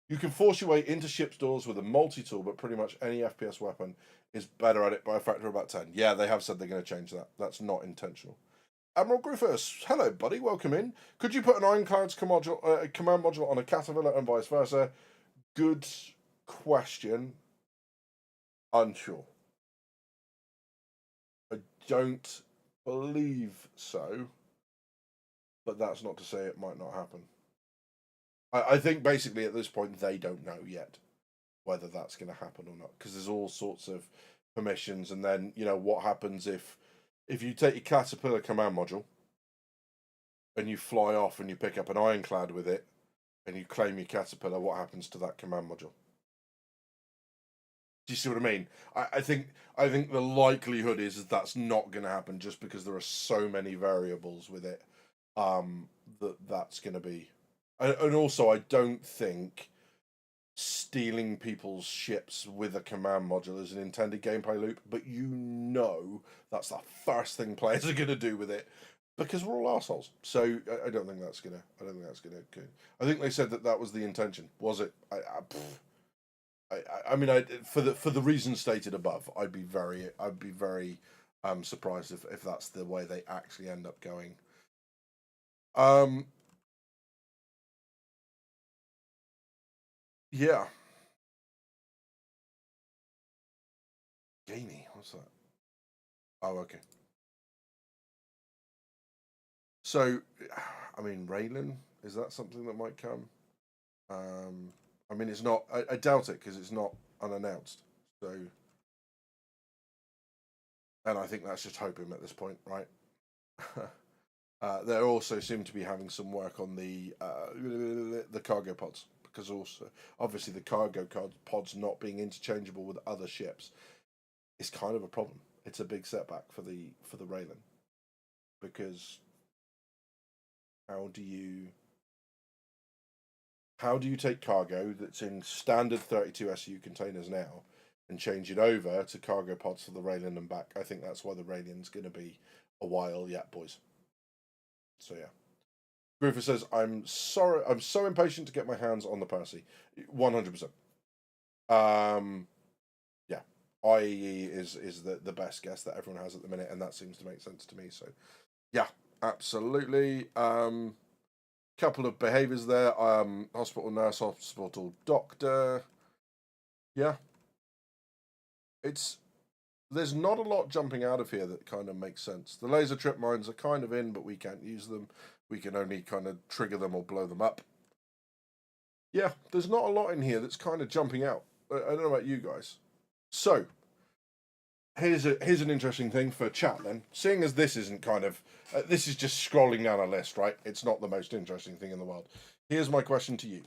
You can force your way into ship's doors with a multi-tool, but pretty much any FPS weapon is better at it by a factor of about 10. Yeah, they have said they're going to change that. That's not intentional. Admiral Griffiths, hello, buddy. Welcome in. Could you put an Ironclad's command module on a Caterpillar and vice versa? Good question. Unsure. I don't believe so, but that's not to say it might not happen. I think basically at this point they don't know yet whether that's going to happen or not, because there's all sorts of permissions, and then what happens if you take your Caterpillar command module and you fly off and you pick up an Ironclad with it and you claim your Caterpillar, what happens to that command module? Do you see what I mean? I think the likelihood is that's not going to happen, just because there are so many variables with it. That's going to be, and also I don't think stealing people's ships with a command module is an intended gameplay loop. But that's the first thing players are going to do with it, because we're all assholes. So I don't think that's gonna. I think they said that was the intention. Was it? I mean, for the reasons stated above, I'd be very surprised if that's the way they actually end up going. Yeah. Gamey, what's that? Oh, okay. So, I mean, Raylan, is that something that might come? I mean, it's not. I doubt it, because it's not unannounced. So, and I think that's just hoping at this point, right? They also seem to be having some work on the cargo pods, because also obviously the cargo pods not being interchangeable with other ships is kind of a problem. It's a big setback for the Raylan, because how do you take cargo that's in standard 32 SU containers now and change it over to cargo pods for the Raylan and back? I think that's why the Raylan's going to be a while yet, boys. So yeah. Griffith says, I'm sorry, I'm so impatient to get my hands on the Percy. 100%. Yeah. IEE is the best guess that everyone has at the minute, and that seems to make sense to me. So yeah, absolutely. Couple of behaviors there. Hospital nurse, hospital doctor. Yeah. There's not a lot jumping out of here that kind of makes sense. The laser trip mines are kind of in, but we can't use them. We can only kind of trigger them or blow them up. Yeah, there's not a lot in here that's kind of jumping out. I don't know about you guys. So, here's an interesting thing for chat then. Seeing as this isn't kind of this is just scrolling down a list, right? It's not the most interesting thing in the world. Here's my question to you.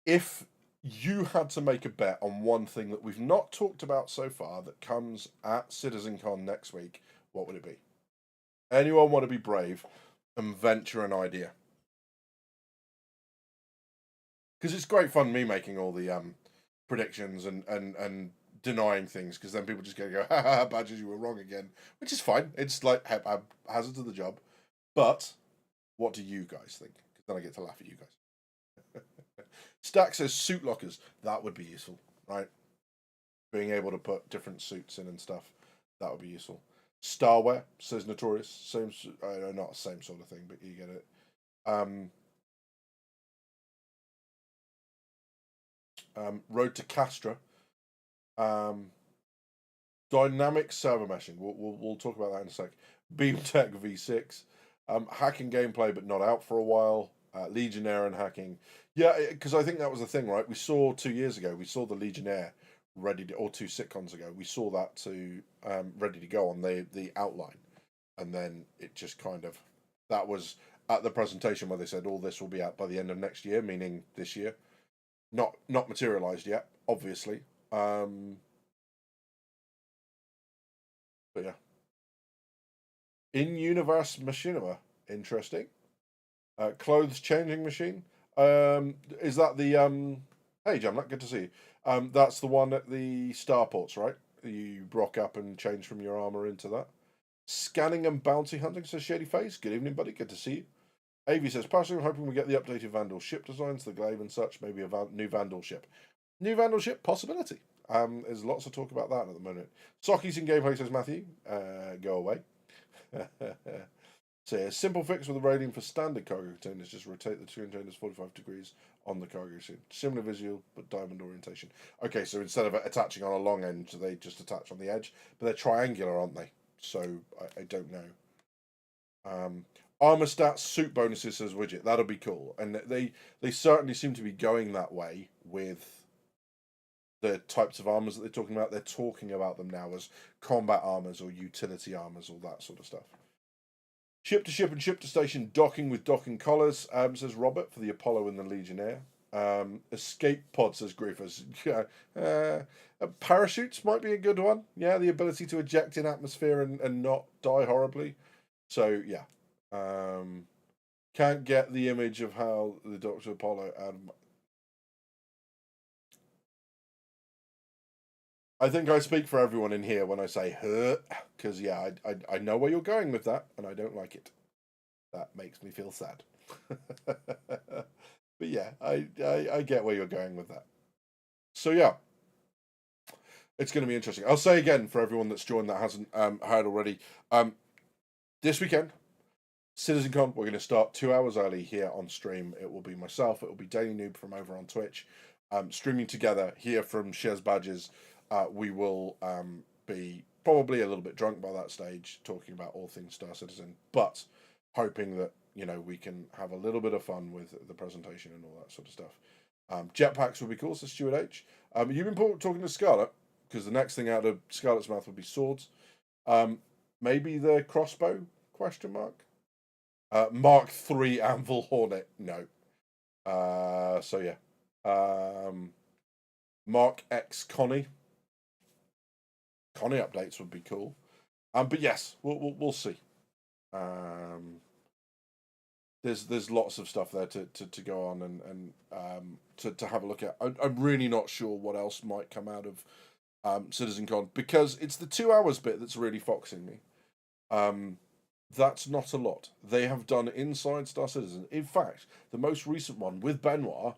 If you had to make a bet on one thing that we've not talked about so far that comes at CitizenCon next week, what would it be? Anyone want to be brave and venture an idea? Because it's great fun me making all the predictions and denying things, because then people just go, ha ha, Badgers, you were wrong again, which is fine. It's like hazard to the job. But what do you guys think? Because then I get to laugh at you guys. Stack says suit lockers. That would be useful, right? Being able to put different suits in and stuff. That would be useful. Starware says Notorious. Same, not the same sort of thing, but you get it. Road to Castra. Dynamic server meshing. We'll talk about that in a sec. BeamTech V6. Hacking gameplay, but not out for a while. Legionnaire and hacking. Yeah, because I think that was the thing, right? We saw 2 years ago, we saw the Legionnaire ready to, or 2 sitcoms ago, we saw that to ready to go on the outline. And then it just kind of, that was at the presentation where they said all this will be out by the end of next year, meaning this year. Not materialized yet, obviously. But yeah. In-universe machinima, interesting. Clothes changing machine. Is that the Hey Jamlet, good to see you. That's the one at the starports, right? You rock up and change from your armor into that. Scanning and bounty hunting, says Shady Face. Good evening, buddy. Good to see you. Avi says, personally, I'm hoping we get the updated Vandal ship designs, the glaive and such, maybe a new Vandal ship. New Vandal ship, possibility. There's lots of talk about that at the moment. Sockies in gameplay, says Matthew. Go away. So a simple fix with the rating for standard cargo containers, just rotate the two containers 45 degrees on the cargo suit. Similar visual, but diamond orientation. Okay, so instead of attaching on a long end, they just attach on the edge. But they're triangular, aren't they? So I don't know. Armor stats, suit bonuses, says Widget. That'll be cool. And they certainly seem to be going that way with the types of armors that they're talking about. They're talking about them now as combat armors or utility armors, all that sort of stuff. Ship to ship and ship to station docking with docking collars, says Robert, for the Apollo and the Legionnaire. Escape pod, says Griefers. Parachutes might be a good one. Yeah, the ability to eject in atmosphere and not die horribly. So, yeah. Can't get the image of how the Dr. Apollo... I think I speak for everyone in here when I say hurt, because yeah, I know where you're going with that, and I don't like it. That makes me feel sad. But yeah, I get where you're going with that. So yeah, it's going to be interesting. I'll say again for everyone that's joined that hasn't heard already. This weekend, CitizenCon, we're going to start 2 hours early here on stream. It will be myself. It will be Daily Noob from over on Twitch, streaming together here from Shares Badges. We will be probably a little bit drunk by that stage, talking about all things Star Citizen, but hoping that, you know, we can have a little bit of fun with the presentation and all that sort of stuff. Jetpacks would be cool, says Stuart H. You've been talking to Scarlet, because the next thing out of Scarlet's mouth would be swords. Maybe the crossbow, question mark? Mark III Anvil Hornet, no. So yeah. Mark X Connie. Connie updates would be cool. But yes, we'll see. There's lots of stuff there to go on and to have a look at. I'm really not sure what else might come out of CitizenCon, because it's the 2 hours bit that's really foxing me. That's not a lot. They have done Inside Star Citizen. In fact, the most recent one with Benoit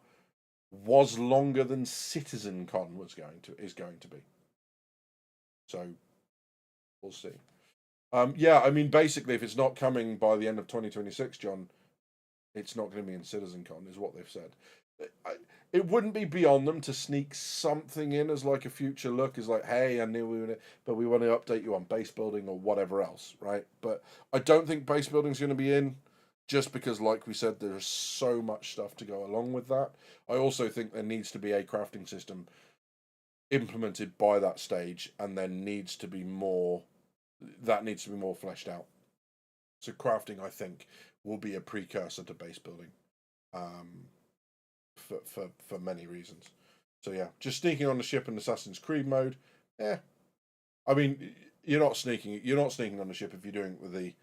was longer than CitizenCon is going to be. So we'll see. Yeah, I mean, basically, if it's not coming by the end of 2026, John, it's not going to be in CitizenCon, is what they've said. It wouldn't be beyond them to sneak something in as like a future look, as like, hey, I knew we were, but we want to update you on base building or whatever else, right? But I don't think base building's going to be in. just because, like we said, there's so much stuff to go along with that. I also think there needs to be a crafting system implemented by that stage, and there needs to be more. That needs to be more fleshed out. So crafting, I think, will be a precursor to base building, for many reasons. So yeah, just sneaking on the ship in Assassin's Creed mode. I mean, you're not sneaking. You're not sneaking on the ship if you're doing it with the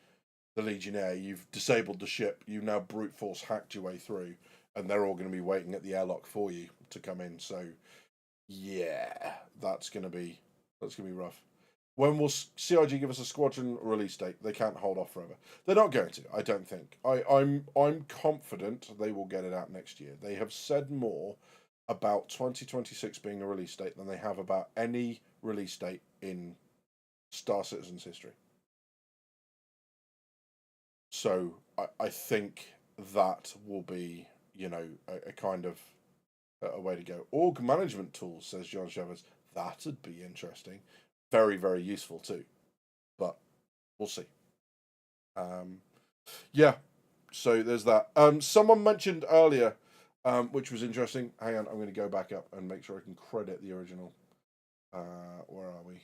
Legionnaire. You've disabled the ship. You now brute force hacked your way through, and they're all going to be waiting at the airlock for you to come in. So yeah, that's gonna be rough. When will CIG give us a squadron release date? They can't hold off forever. They're not going to. I don't think. I'm confident they will get it out next year. They have said more about 2026 being a release date than they have about any release date in Star Citizen's history. So I think that will be, a kind of a way to go. Org management tools, says John Chavez. That'd be interesting. Very, very useful too. But we'll see. Yeah. So there's that. Someone mentioned earlier, which was interesting. Hang on, I'm going to go back up and make sure I can credit the original. Where are we?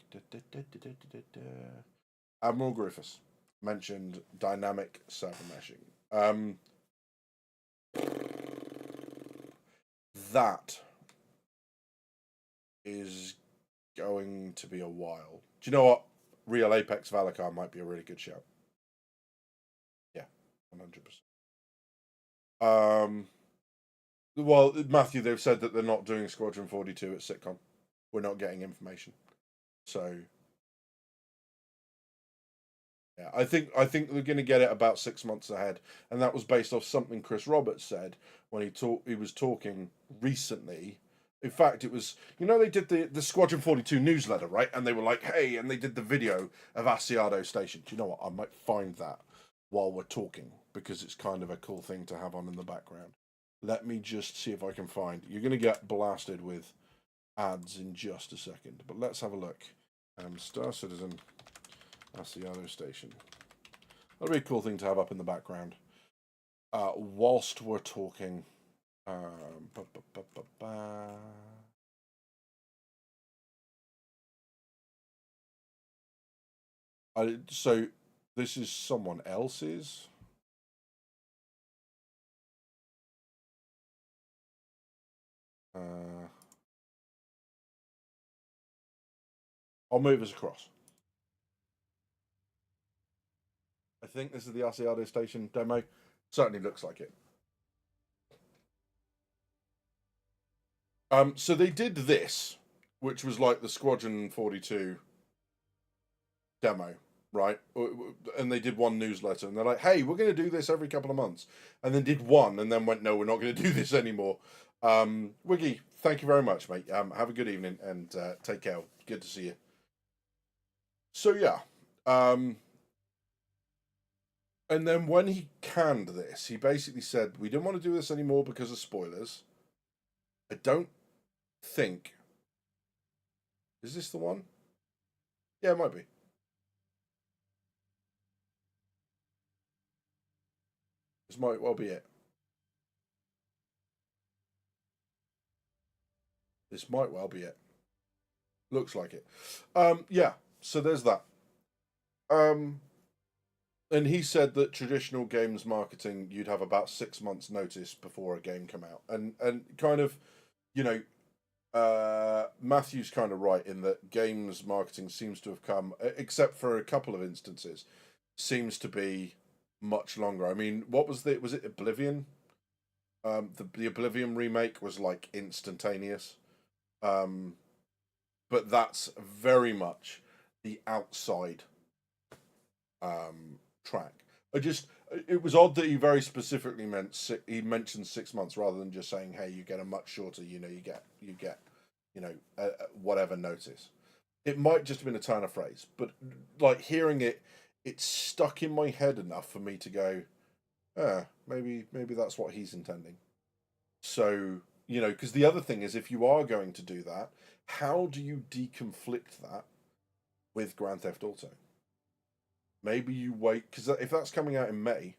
Admiral Griffiths mentioned dynamic server meshing. That is going to be a while. Do you know what? Real Apex Valacar might be a really good shout. Yeah, 100%. Well, Matthew, they've said that they're not doing Squadron 42 at CitizenCon. We're not getting information. So yeah, I think they're going to get it about 6 months ahead, and that was based off something Chris Roberts said when he was talking recently. In fact, it was, they did the Squadron 42 newsletter, right? And they were like, hey, and they did the video of Asiado Station. Do you know what? I might find that while we're talking, because it's kind of a cool thing to have on in the background. Let me just see if I can find. You're going to get blasted with ads in just a second, but let's have a look. Star Citizen Asiado Station. That'll be a cool thing to have up in the background whilst we're talking. So this is someone else's. I'll move us across. I think this is the Asiado Station demo. Certainly looks like it. So they did this, which was like the Squadron 42 demo, right? And they did one newsletter, and they're like, hey, we're going to do this every couple of months. And then did one, and then went, no, we're not going to do this anymore. Wiggy, thank you very much, mate. Have a good evening, and take care. Good to see you. So, yeah. And then when he canned this, he basically said, we didn't want to do this anymore because of spoilers. I don't think. Is this the one? Yeah, it might be. This might well be it. This might well be it. Looks like it. Yeah, so there's that. And he said that traditional games marketing, you'd have about 6 months notice before a game come out. And kind of, Matthew's kind of right in that games marketing seems to have come, except for a couple of instances, seems to be much longer. I mean, was it Oblivion? The Oblivion remake was like instantaneous. But that's very much the outside track. It was odd that he very specifically mentioned 6 months rather than just saying, hey, you get a much shorter, you get whatever notice. It might just have been a turn of phrase, but like hearing it stuck in my head enough for me to go, maybe that's what he's intending. So, because the other thing is, if you are going to do that, how do you deconflict that with Grand Theft Auto? Maybe you wait, because if that's coming out in May,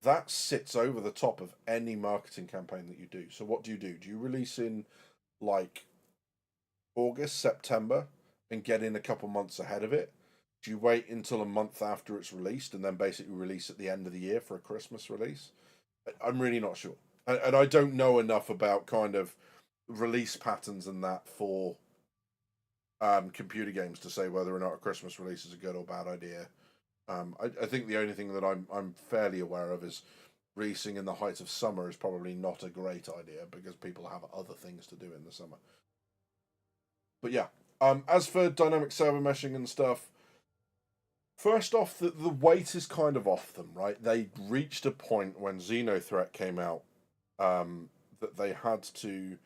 that sits over the top of any marketing campaign that you do. So what do? Do you release in like August, September, and get in a couple months ahead of it? Do you wait until a month after it's released and then basically release at the end of the year for a Christmas release? I'm really not sure. And I don't know enough about kind of release patterns and that for computer games to say whether or not a Christmas release is a good or bad idea. I think the only thing that I'm fairly aware of is releasing in the height of summer is probably not a great idea because people have other things to do in the summer. But yeah, as for dynamic server meshing and stuff, first off, the weight is kind of off them, right? They reached a point when Xenothreat came out that they had to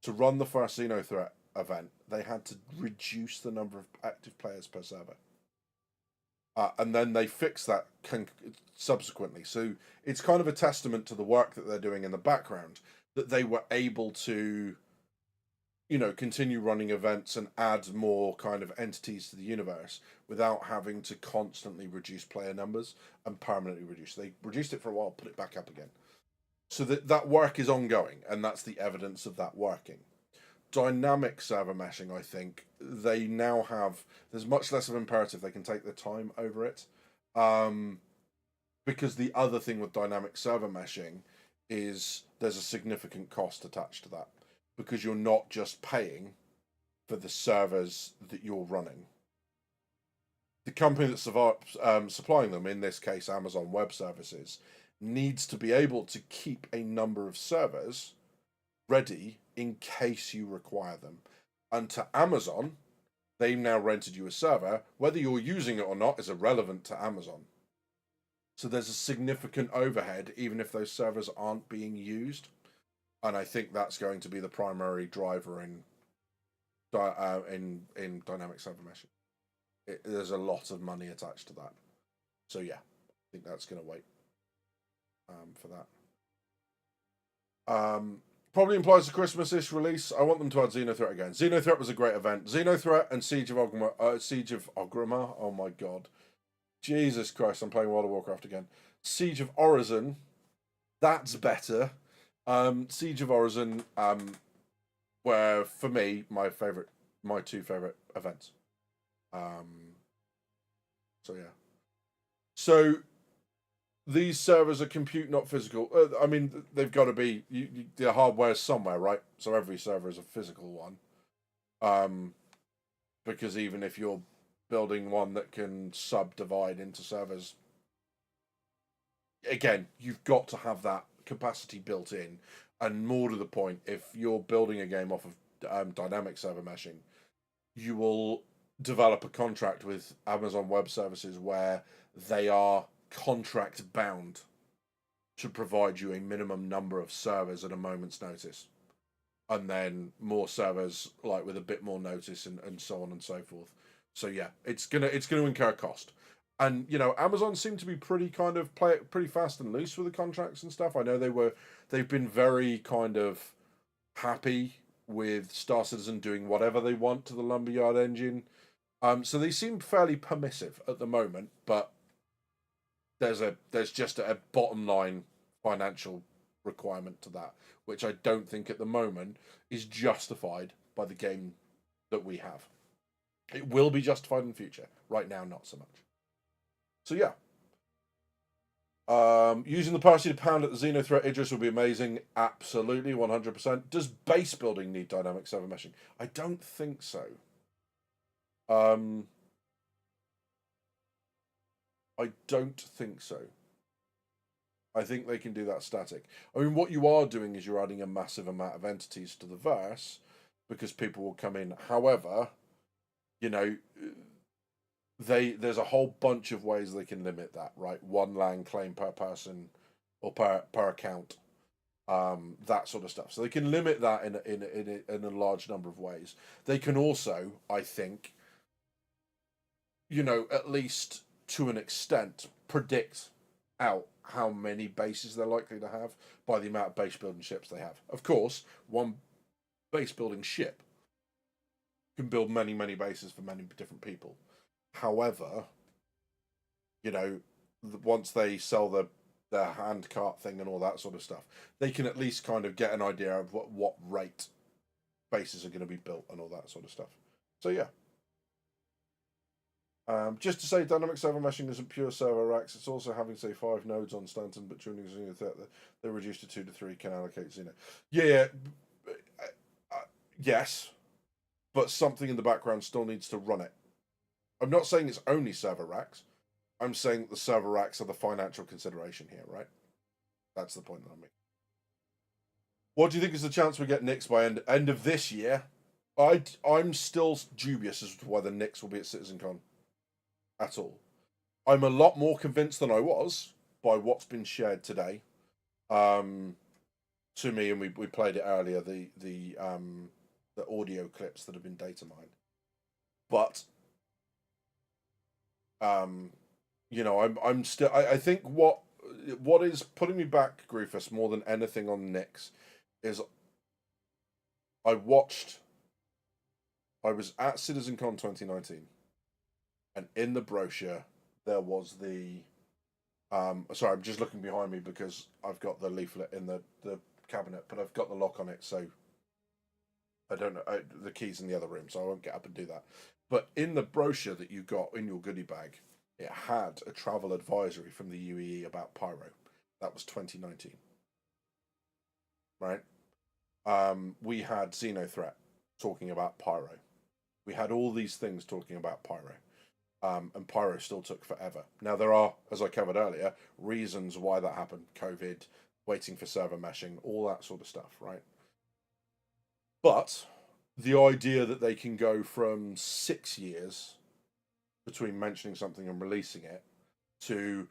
run the first Xenothreat event. They had to reduce the number of active players per server. And then they fixed that subsequently. So it's kind of a testament to the work that they're doing in the background that they were able to, continue running events and add more kind of entities to the universe without having to constantly reduce player numbers and permanently reduce. They reduced it for a while, put it back up again. So that work is ongoing, and that's the evidence of that working. Dynamic server meshing, I think they now have, there's much less of an imperative. They can take their time over it, because the other thing with dynamic server meshing is there's a significant cost attached to that, because you're not just paying for the servers that you're running. The company that's supplying them, in this case Amazon Web Services, needs to be able to keep a number of servers ready in case you require them. And to Amazon, they've now rented you a server. Whether you're using it or not is irrelevant to Amazon. So there's a significant overhead even if those servers aren't being used. And I think that's going to be the primary driver in dynamic server meshing. There's a lot of money attached to that. So yeah, I think that's going to wait for that. Probably implies a Christmas-ish release. I want them to add Xenothreat again. Xenothreat was a great event. Xenothreat and Siege of Ogrima. Oh my god. Jesus Christ, I'm playing World of Warcraft again. Siege of Orison. That's better. Siege of Orison were, for me, my two favorite events. So yeah. So these servers are compute, not physical. I mean, they've got to be. The hardware's somewhere, right? So every server is a physical one. Because even if you're building one that can subdivide into servers, again, you've got to have that capacity built in. And more to the point, if you're building a game off of dynamic server meshing, you will develop a contract with Amazon Web Services where they are contract bound to provide you a minimum number of servers at a moment's notice, and then more servers like with a bit more notice, and so on and so forth. So yeah, it's gonna incur cost. And Amazon seemed to be pretty kind of pretty fast and loose with the contracts and stuff. I know they've been very kind of happy with Star Citizen doing whatever they want to the Lumberyard engine. So they seem fairly permissive at the moment, but there's just a bottom line financial requirement to that, which I don't think at the moment is justified by the game that we have. It will be justified in the future. Right now, not so much. So yeah. Using the parity to pound at the Xenothreat Idris will be amazing. Absolutely, 100%. Does base building need dynamic server meshing? I don't think so. I don't think so. I think they can do that static. I mean, what you are doing is you're adding a massive amount of entities to the verse because people will come in. However, there's a whole bunch of ways they can limit that, right? 1 LAN claim per person or per account, that sort of stuff. So they can limit that in a large number of ways. They can also, I think, at least to an extent, predict out how many bases they're likely to have by the amount of base building ships they have. Of course, one base building ship can build many, many bases for many different people. However, once they sell the their hand cart thing and all that sort of stuff, they can at least kind of get an idea of what rate bases are going to be built and all that sort of stuff. So yeah. Just to say, dynamic server meshing isn't pure server racks. It's also having, say, 5 nodes on Stanton, but tuning Xeno they're reduced to 2 to 3 can allocate Xeno. Yeah, yes, but something in the background still needs to run it. I'm not saying it's only server racks. I'm saying the server racks are the financial consideration here, right? That's the point that I'm making. What do you think is the chance we get Knicks by end of this year? I'm still dubious as to whether Knicks will be at CitizenCon at all. I'm a lot more convinced than I was by what's been shared today. To me, and we played it earlier, the audio clips that have been data mined. But you know, I'm still. I think what is putting me back, Groofus, more than anything on Knicks, is I was at CitizenCon 2019, and in the brochure there was the. Sorry, I'm just looking behind me because I've got the leaflet in the cabinet, but I've got the lock on it, so I don't know the keys in the other room, so I won't get up and do that. But in the brochure that you got in your goodie bag, it had a travel advisory from the UEE about Pyro. That was 2019, right? We had Xenothreat talking about Pyro. We had all these things talking about Pyro. And Pyro still took forever. Now, there are, as I covered earlier, reasons why that happened. COVID, waiting for server meshing, all that sort of stuff, right? But the idea that they can go from 6 years between mentioning something and releasing it to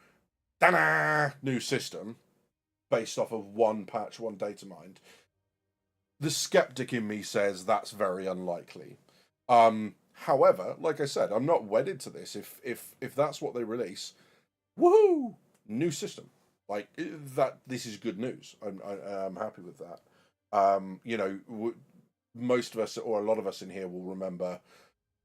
ta-da, new system based off of one patch, one data mined, the skeptic in me says that's very unlikely. However, like I said, I'm not wedded to this. If that's what they release, woohoo, new system. Like that, this is good news. I'm happy with that. You know, most of us, or a lot of us in here, will remember,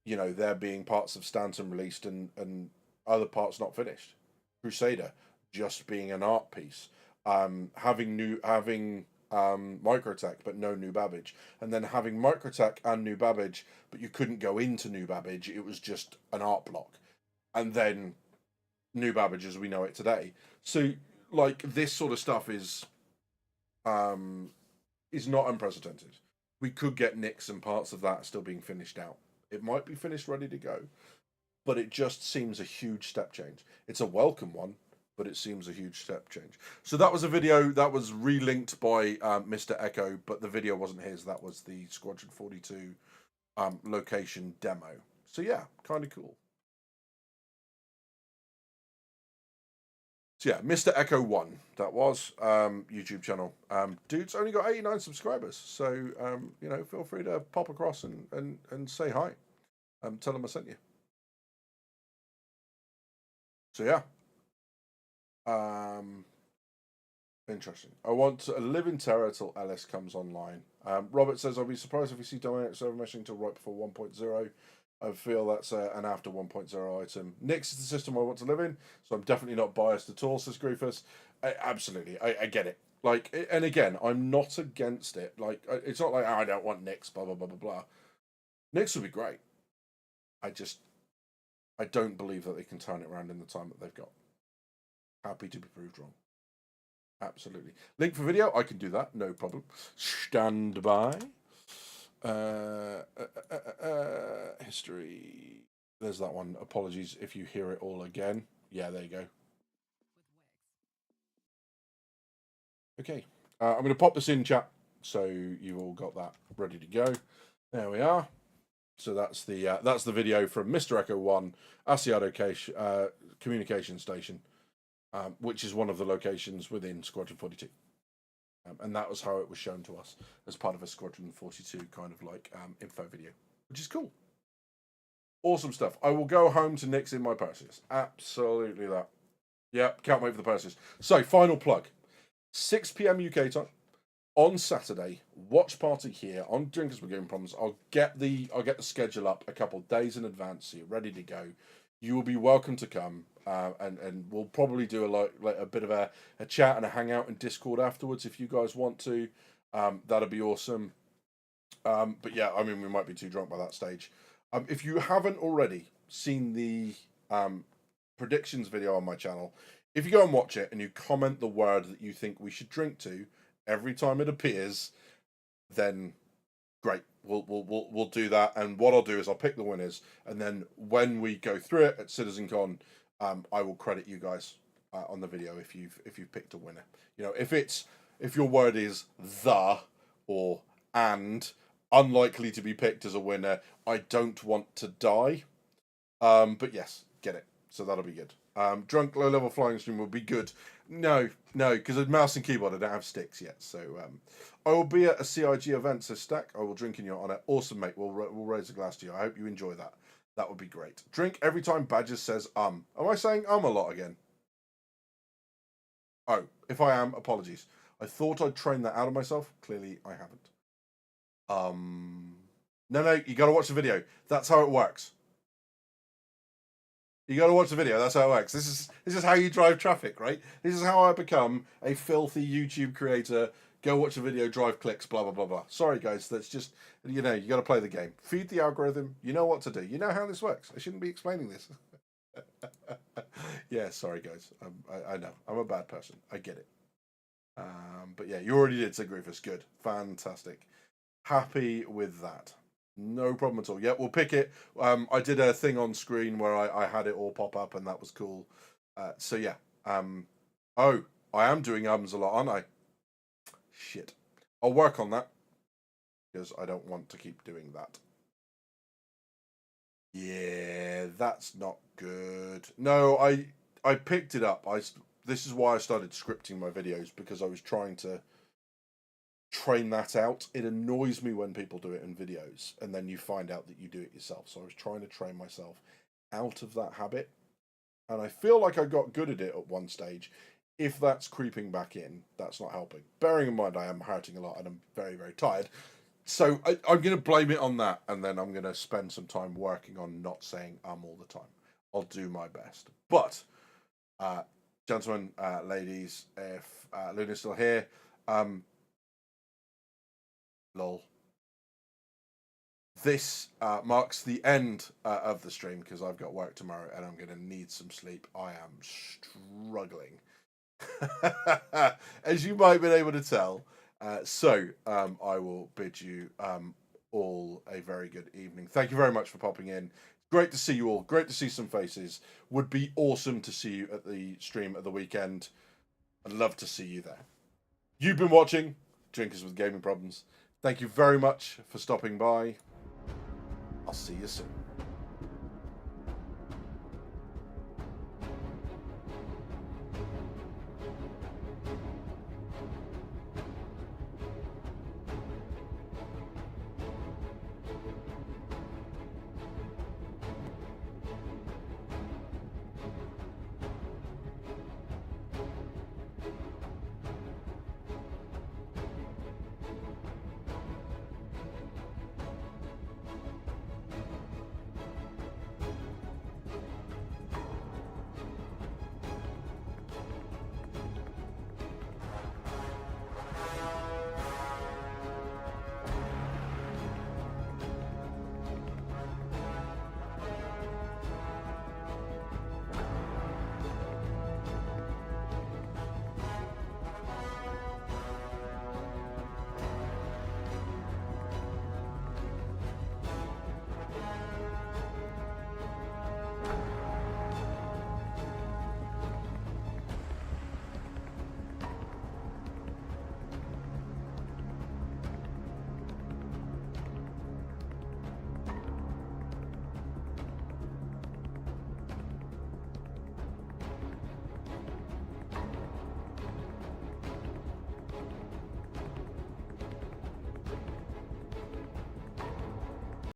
you know, there being parts of Stanton released and other parts not finished. Crusader just being an art piece. Having Microtech but no New Babbage, and then having Microtech and New Babbage, but you couldn't go into New Babbage. It was just an art block, and then New Babbage as we know it today. So, like, this sort of stuff is not unprecedented. We could get nicks and parts of that still being finished out. It might be finished, ready to go, but it just seems a huge step change. It's a welcome one, but it seems a huge step change. So that was a video that was relinked by Mr. Echo, but the video wasn't his. That was the Squadron 42 location demo. So yeah, kind of cool. So yeah, Mr. Echo 1, that was YouTube channel. Dude's only got 89 subscribers, so you know, feel free to pop across and say hi. Tell him I sent you. So yeah. Interesting. I want to live in terror till Ellis comes online. Robert says, I'll be surprised if we see dynamic server meshing until right before 1.0. I feel that's an after 1.0 item. Nix is the system I want to live in, so I'm definitely not biased at all, says Griefus. Absolutely, I get it. Like, and again, I'm not against it. Like, it's not like, oh, I don't want Nix, blah, blah, blah, blah, blah. Nix would be great. I don't believe that they can turn it around in the time that they've got. Happy to be proved wrong. Absolutely. Link for video, I can do that, no problem. Stand by. History. There's that one. Apologies if you hear it all again. Yeah, there you go. Okay. I'm going to pop this in chat so you've all got that ready to go. There we are. So that's the video from Mr. Echo 1 Asiado communication station. Which is one of the locations within Squadron 42. And that was how it was shown to us as part of a Squadron 42 kind of like info video, which is cool. Awesome stuff. I will go home to Nix in my Perseus. Absolutely that. Yep, can't wait for the Perseus. So, final plug. 6 p.m. UK time on Saturday. Watch party here on Drinkers with Gaming Problems. I'll get the schedule up a couple of days in advance so you're ready to go. You will be welcome to come. and we'll probably do a bit of a chat and a hangout in Discord afterwards if you guys want to. That'd be awesome. But yeah, I mean, we might be too drunk by that stage. If you haven't already seen the predictions video on my channel, if you go and watch it and you comment the word that you think we should drink to every time it appears, then great. We'll do that. And what I'll do is I'll pick the winners, and then when we go through it at CitizenCon, I will credit you guys on the video if you've picked a winner. You know, if your word is the or and unlikely to be picked as a winner, I don't want to die. But yes, get it. So that'll be good. Drunk low level flying stream will be good. No, because with mouse and keyboard I don't have sticks yet. So I will be at a CIG event. So Stack, I will drink in your honor. Awesome, mate. We'll raise a glass to you. I hope you enjoy that. That would be great. Drink every time Badger says Am I saying a lot again? Oh, if I am, apologies. I thought I'd trained that out of myself. Clearly, I haven't. No, you got to watch the video. That's how it works. You got to watch the video. That's how it works. This is how you drive traffic, right? This is how I become a filthy YouTube creator. Go watch the video, drive clicks, blah, blah, blah, blah. Sorry, guys. That's just, you got to play the game. Feed the algorithm. You know what to do. You know how this works. I shouldn't be explaining this. Yeah, sorry, guys. I know. I'm a bad person. I get it. But yeah, you already did, said Grievous. Good. Fantastic. Happy with that. No problem at all. Yeah, we'll pick it. I did a thing on screen where I had it all pop up, and that was cool. So yeah. Oh, I am doing ums a lot, aren't I? Shit. I'll work on that, because I don't want to keep doing that. Yeah, that's not good. No, I picked it up. This is why I started scripting my videos, because I was trying to train that out. It annoys me when people do it in videos and then you find out that you do it yourself. So I was trying to train myself out of that habit, and I feel like I got good at it at one stage. If that's creeping back in, that's not helping. Bearing in mind I am hurting a lot and I'm very, very tired. So I'm going to blame it on that, and then I'm going to spend some time working on not saying all the time. I'll do my best. But, gentlemen, ladies, if Luna's still here, lol. This marks the end of the stream, because I've got work tomorrow and I'm going to need some sleep. I am struggling, as you might have been able to tell. So I will bid you all a very good evening. Thank you very much for popping in. Great to see you all. Great to see some faces. Would be awesome to see you at the stream at the weekend. I'd love to see you there. You've been watching Drinkers with Gaming Problems. Thank you very much for stopping by. I'll see you soon.